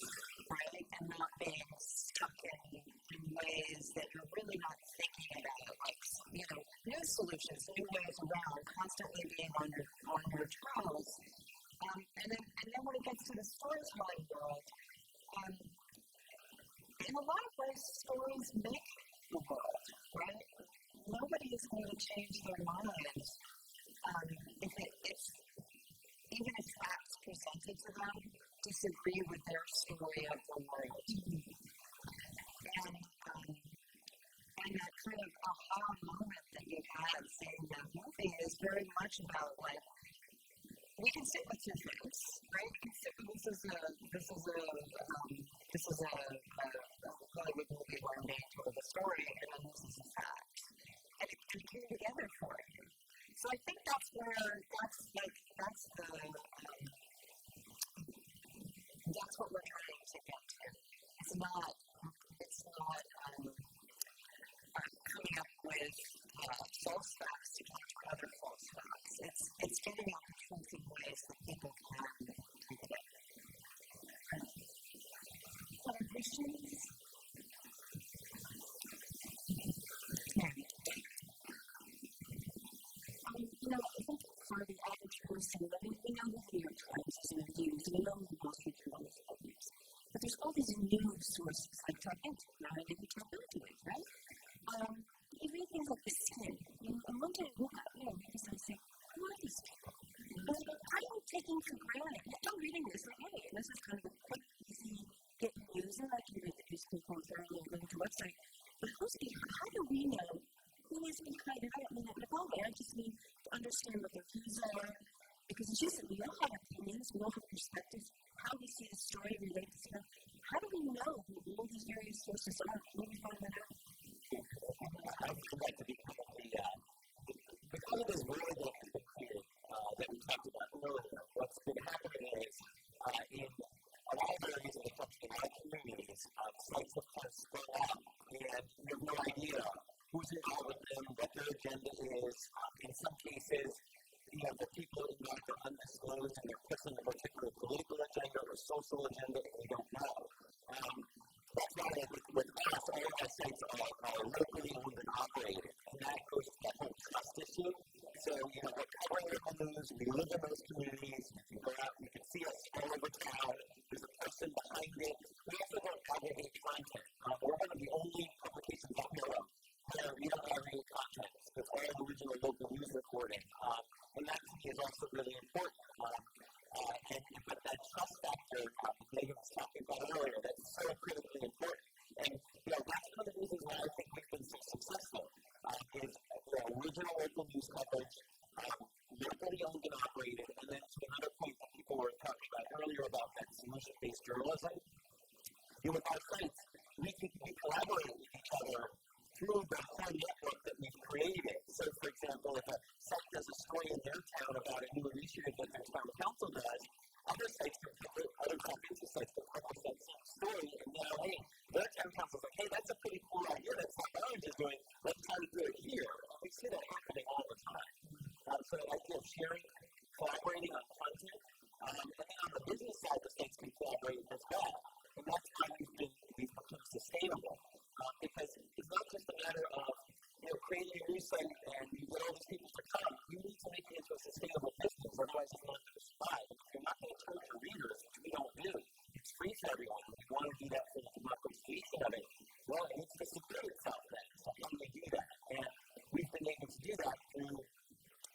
S2: right? And not being stuck in ways that you're really not thinking about, new solutions, new ways around, constantly being on your toes. And then when it gets to the storytelling world, in a lot of ways, stories make the world, right? Nobody is going to change their minds even if facts presented to them disagree with their story of the world. And that kind of aha moment that you had seeing that movie is very much about we can sit with two things, right? This is a Hollywood movie where I'm being told a story, and then this is a fact, and it came together for you. So I think that's what we're trying to get to. It's not coming up with false facts to counter other false facts. It's getting out the truth in ways that people can take it. listen, we know who the New York Times is going to use, we know who the Wall Street Journal is going to use. But there's all these news sources like tap into, now and then we tap into it, right? Even things like the skin. And one day I woke up, because I say, who are these people? And I'm taking for granted. I'm reading this, like, hey, this is kind of a quick, easy, get news, and I can read the newspaper thoroughly and go to the website. But how do we know who is behind it? I don't mean that in a bad way. I just mean to understand what their views are. Because it's just that we all have opinions, we all have perspectives, how we see the story relate to stuff. How do we know who all these various sources are? Can we find that out?
S4: I would like to be kind of because of this really clear that we talked about earlier, what's been happening is in a lot of areas of the country, in a lot of communities, sites have kind of sprung up and you have no idea who's involved with them, what their agenda is. In some cases, the people involved are undisclosed and they're pushing a particular political agenda or social agenda and we don't know. That's why with us, all of our sites are locally owned and operated, and that goes to that whole trust issue. So, we're covering it on the news, we live in those communities, you can go out, you can see us all over town, there's a person behind it. We also don't aggregate content. We're one of the only publications out there where we don't aggregate content. It's all original local news reporting. And that to me is also really important. But that trust factor Megan was talking about earlier, that's so critically important. And that's one of the reasons why I think we've been so successful is original local news coverage, locally owned and operated, and then to another point that people were talking about earlier about that solution-based journalism. With our sites, we collaborate with each other through the whole network that we've created. So, for example, if a site does a story in their town about a new initiative that their town council does, other sites can cover it, other comprehensive sites can cover that same story, and now, hey, their town council's like, hey, that's a pretty cool idea that South Orange is doing, let's try to do it here. We see that happening all the time. So the idea of sharing, collaborating on content, and then on the business side, the sites can collaborate as well. And that's why we've become sustainable. Because it's not just a matter of creating a news site and you get all these people to come. You need to make it into a sustainable business, otherwise it's not going to survive. If you're not going to charge your readers, which we don't do, it's free for everyone. We want to do that for the democratization of it. Well, it needs to secure itself then. So how do we do that? And we've been able to do that through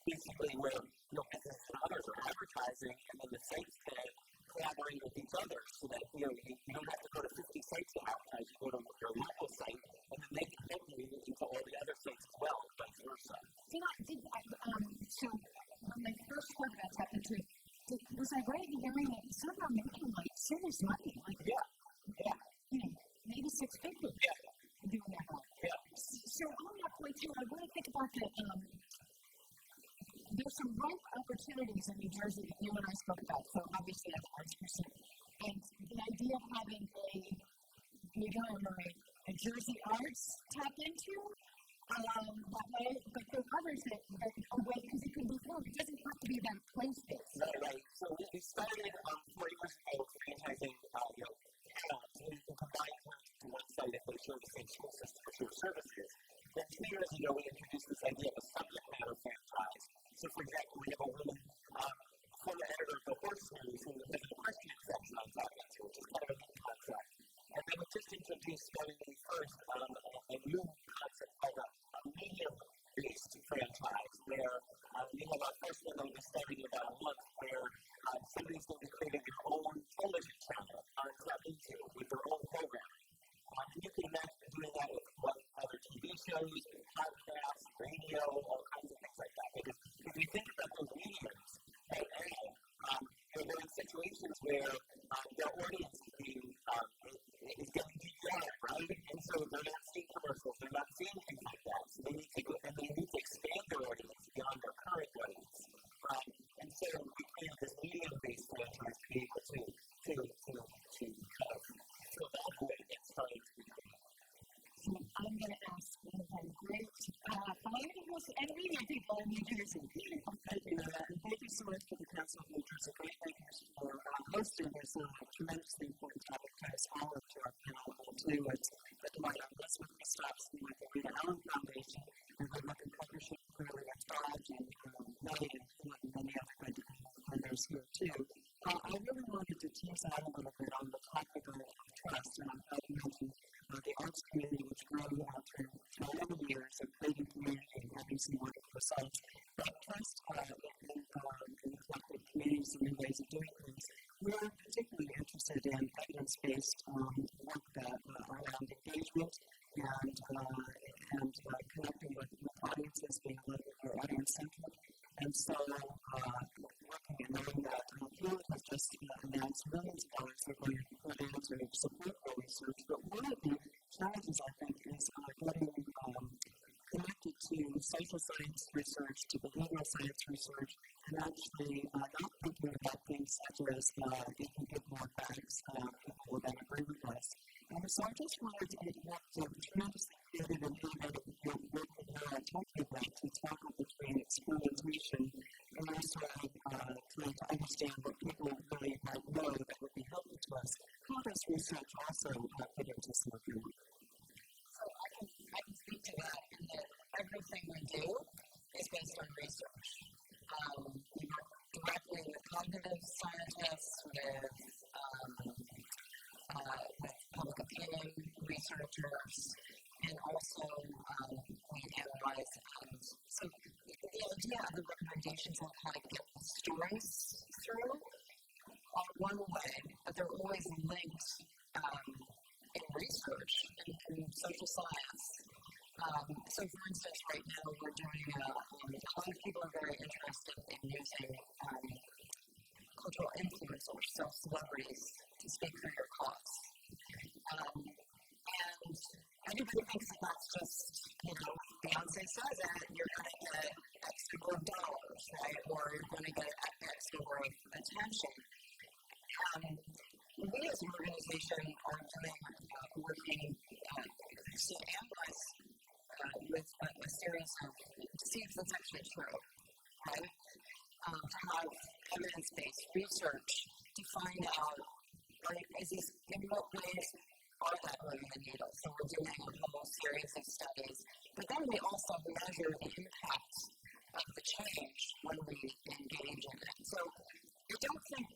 S4: basically where businesses and others are advertising, and then the sites can collaborate with each other so that you don't have to go to 50 sites to advertise. You go to your local site, and then they can help you into all the other sites as well, and vice versa.
S2: So when I first heard about Tap Into, was I right in hearing that some are making serious money? Maybe six figures doing that.
S4: Yeah.
S2: So on that point too, I want to think about there's some ripe opportunities in New Jersey that you and I spoke about. So obviously that's arts person. And the idea of having a Jersey arts tap into that way, but there are others that are way because it can be fun. It doesn't have to be about play space.
S4: Right. So we started 4 years ago franchising towns who can combine towns to one site if they share the same school system or share services. Then 2 years ago we introduced this idea of a subject matter franchise. So, for example, we have a woman, former editor of the Horse News, who has a question section on Tap Into, which is kind of a new concept. And then we just introduced, starting May 1st, a new concept called a medium-based franchise, where we have our first one that will be starting in about a month, where somebody's going to be creating their own television channel on Tap Into with their own program. And you can imagine doing that with other TV shows, podcasts, radio, all kinds of things like that. Because if you think about those mediums right now, they're in situations where their audience is getting DVR, right? And so they're not seeing commercials, they're not seeing things like that. So they need to go and they need to expand their audience beyond their current audience. And so we created this medium-based franchise to be able to kind of fill that void and starting to be.
S2: So I'm going to ask one of our great followers and media people in New Jersey.
S1: Thank you, and thank you so much for the Council of New Jersey. Great thank you for hosting this tremendously important topic to us all and to our panel too. It's my investment with stops with the Rita Allen Foundation, and we work in partnership clearly with Todd and Melly and many other great
S6: listeners here too. I really wanted to tease out a little bit on the topic of trust, and I'm glad you mentioned the arts community, which grew through many years of creating community and having some work for ourselves. But trust in collective communities and new ways of doing things. We're particularly interested in evidence-based work that around engagement and connecting with audiences, being audience-centric. And so, working and knowing that Hewlett has just announced millions of dollars they're going to put into support for research, but one of the challenges, I think, is getting connected to social science research, to behavioral science research, and actually not thinking about things such as if you give more facts, people will then agree with us. So I just wanted to get back to the tremendously creative and innovative work that you're talking about to tackle between experimentation and also trying to understand what people really might know that would be helpful to us. How does research also fit into some of your work?
S2: So I can speak to that in that everything we do is based on research. We work directly with cognitive scientists, with public opinion researchers, and also we analyze. So the idea of the recommendations on how to get the stories through are one way, but they're always linked in research and in social science. So, for instance, right now we're doing a lot of people are very interested in using cultural influencers, so celebrities, to speak for your cause. And everybody thinks that that's just, Beyonce says it, you're going to get X number of dollars, right? Or you're going to get X number of attention. We as an organization are working to analyze with a series of to see if that's actually true, right? To have evidence-based research to find out, in what ways are that moving the needle. So we're doing a whole series of studies, but then we also measure the impact of the change when we engage in it. So I don't think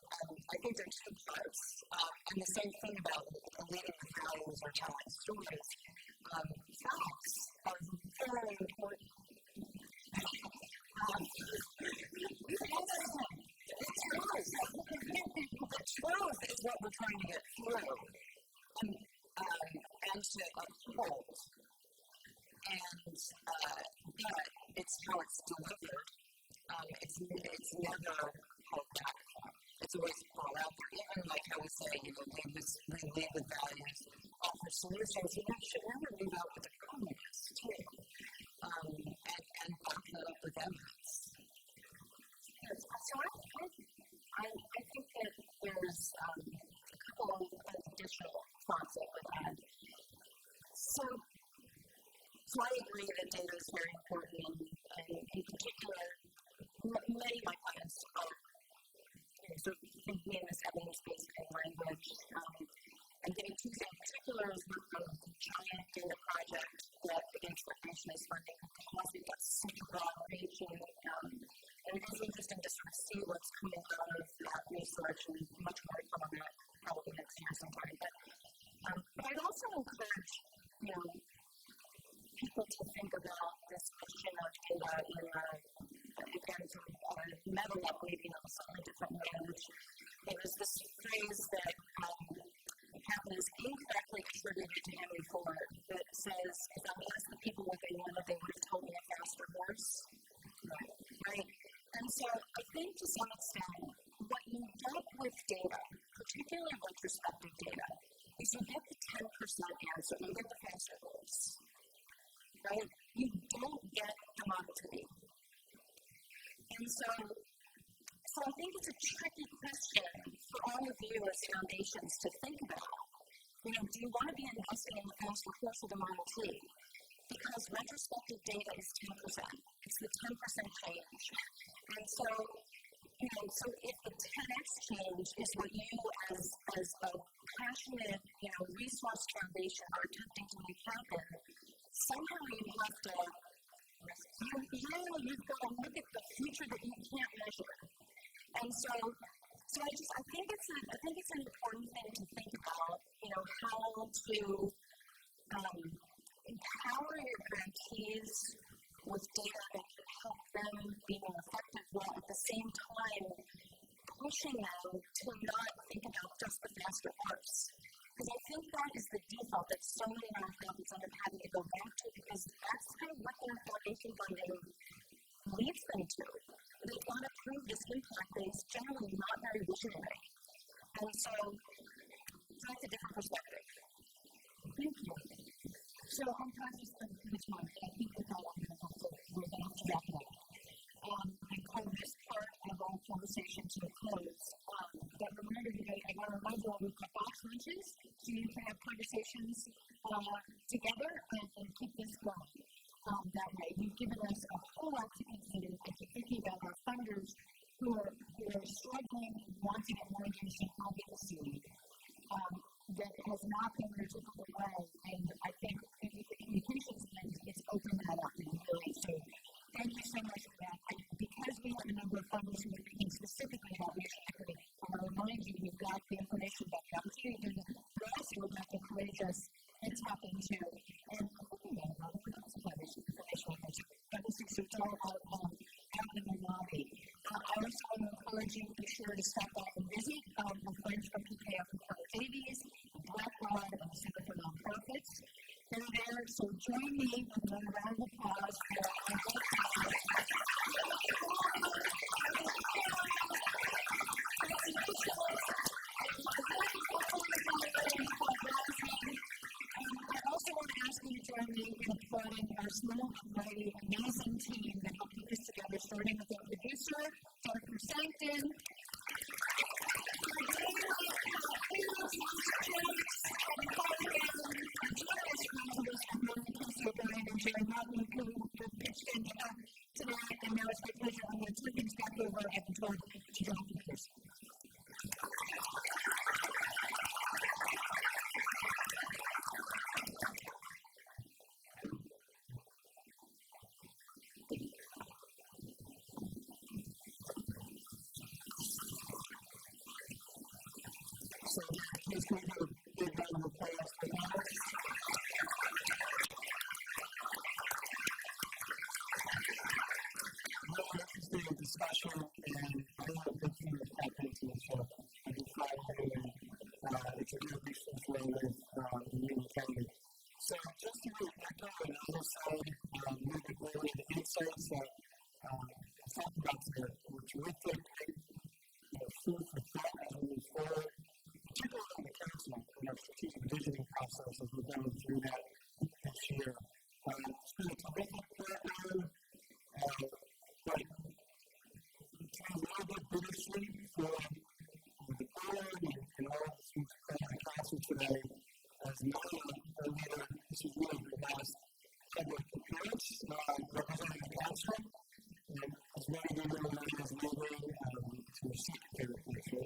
S2: I think there are two parts. And the same thing about leading with values or telling stories. Facts are very important. The truth is what we're trying to get through and to uphold. But it's how it's delivered. It's never held back. It's always brought out there. Even like how we say, we lead with values, offer solutions. You should never leave out what the problem is, too. And back that up with evidence.
S3: So I think that there's a couple of additional thoughts I would add. So I agree that data is very important, and in particular, many of my clients are thinking in this evidence-based language. And getting two things in particular is a giant data project that against the nation's funding because we've got such a broad reach, and it is interesting to sort of see what's coming out of that research, and much more to come on that probably next year sometime. But I'd also encourage people to think about this question of data in again from a meta level, maybe in a slightly different way, which there's this phrase that is incorrectly attributed to Henry Ford that says, if I asked the people what they wanted, they would have told me a faster horse. Right? And so I think to some extent, what you get with data, particularly retrospective data, is you get the 10% answer, you get the faster horse. Right? You don't get the Model T. And so I think it's a tricky question for all of you as foundations to think about. Do you want to be investing in the faster horse or the Model T? Because retrospective data is 10%. It's the 10% change. And so if the 10x change is what you as a passionate, resource foundation are attempting to make happen, somehow you have to you've got to look at the future that you can't measure
S2: And so I think it's an important thing to think about, how to empower your grantees with data that can help them be more effective while at the same time pushing them to not think about just the faster parts. Because I think that is the default that so many nonprofits end up having to go back to, because that's kind of what their foundation funding leads them to. They want to prove this impact that is generally not very visionary. And so that's a different perspective.
S3: Thank you. So I'm conscious of the time, and I think we're going to have to wrap it up. I call this part of our conversation to a close. But reminder today, I want to remind you all we've got box lunches, so you can have conversations together and keep this going that way. You've given us a whole lot to consider. I keep thinking about our funders who are struggling and want to get more engaged in advocacy that has not been their typical way. And I think in the communications end, it's opened that up in really. So thank you so much for that. Because we have a number of funders who are thinking specifically about racial equity, I want to remind you, you've got the information about the opportunity for us who would have to encourage us and tap into. And hoping that we also have this information with us. But this is all out in the lobby. I also want to encourage you to be sure to stop by and visit our friends from PKF and Carl Davies, Blackbaud, and the Center for Nonprofits. They're there, so join me with another round of applause for our I also want to ask you to join me in applauding our small, mighty, amazing team that helped put this together, starting with our producer, Dr. Sankton. Tonight, and now it's my pleasure. I'm going to turn things back over at the talk to Dr. Pierce. So, please give a big round of applause for that. Really interesting discussion, and I want to thank you for tapping into the show. I can fly through, and it's a good resource for the Union County. So, just to really echo on the other side, moving forward, the insights that I talked about today were terrific, food for thought as we move forward, particularly on the council and our strategic visioning process as we're going through that this year. It's been a terrific program, but it's been a little bit bittersweet for the board and all of us who's been on the council today. As Maya earlier, this is really the last public appearance representing the council. And as many of you know, Maya is leaving to a secretary position,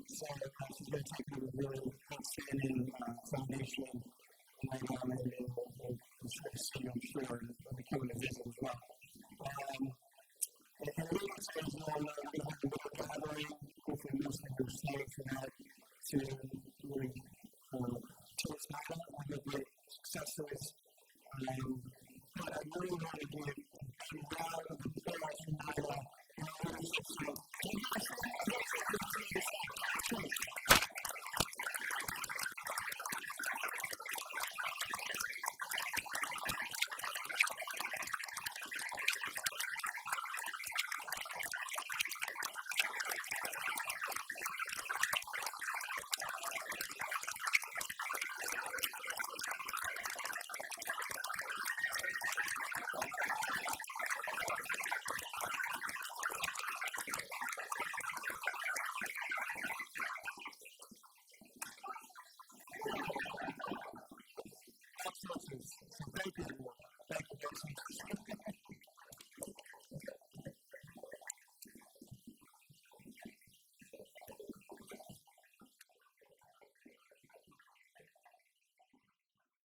S3: so she's going to take a really outstanding foundation and lay down and it's good to see you, I'm sure, and becoming a visit as well. And needless to say, as you all know, we're going to have a little gathering, hopefully most of you are staying for that, to really tell us about all the great successes. But I really want to give a round of applause for Nyla and all the success. So thank you, everyone. Thank you, Jason.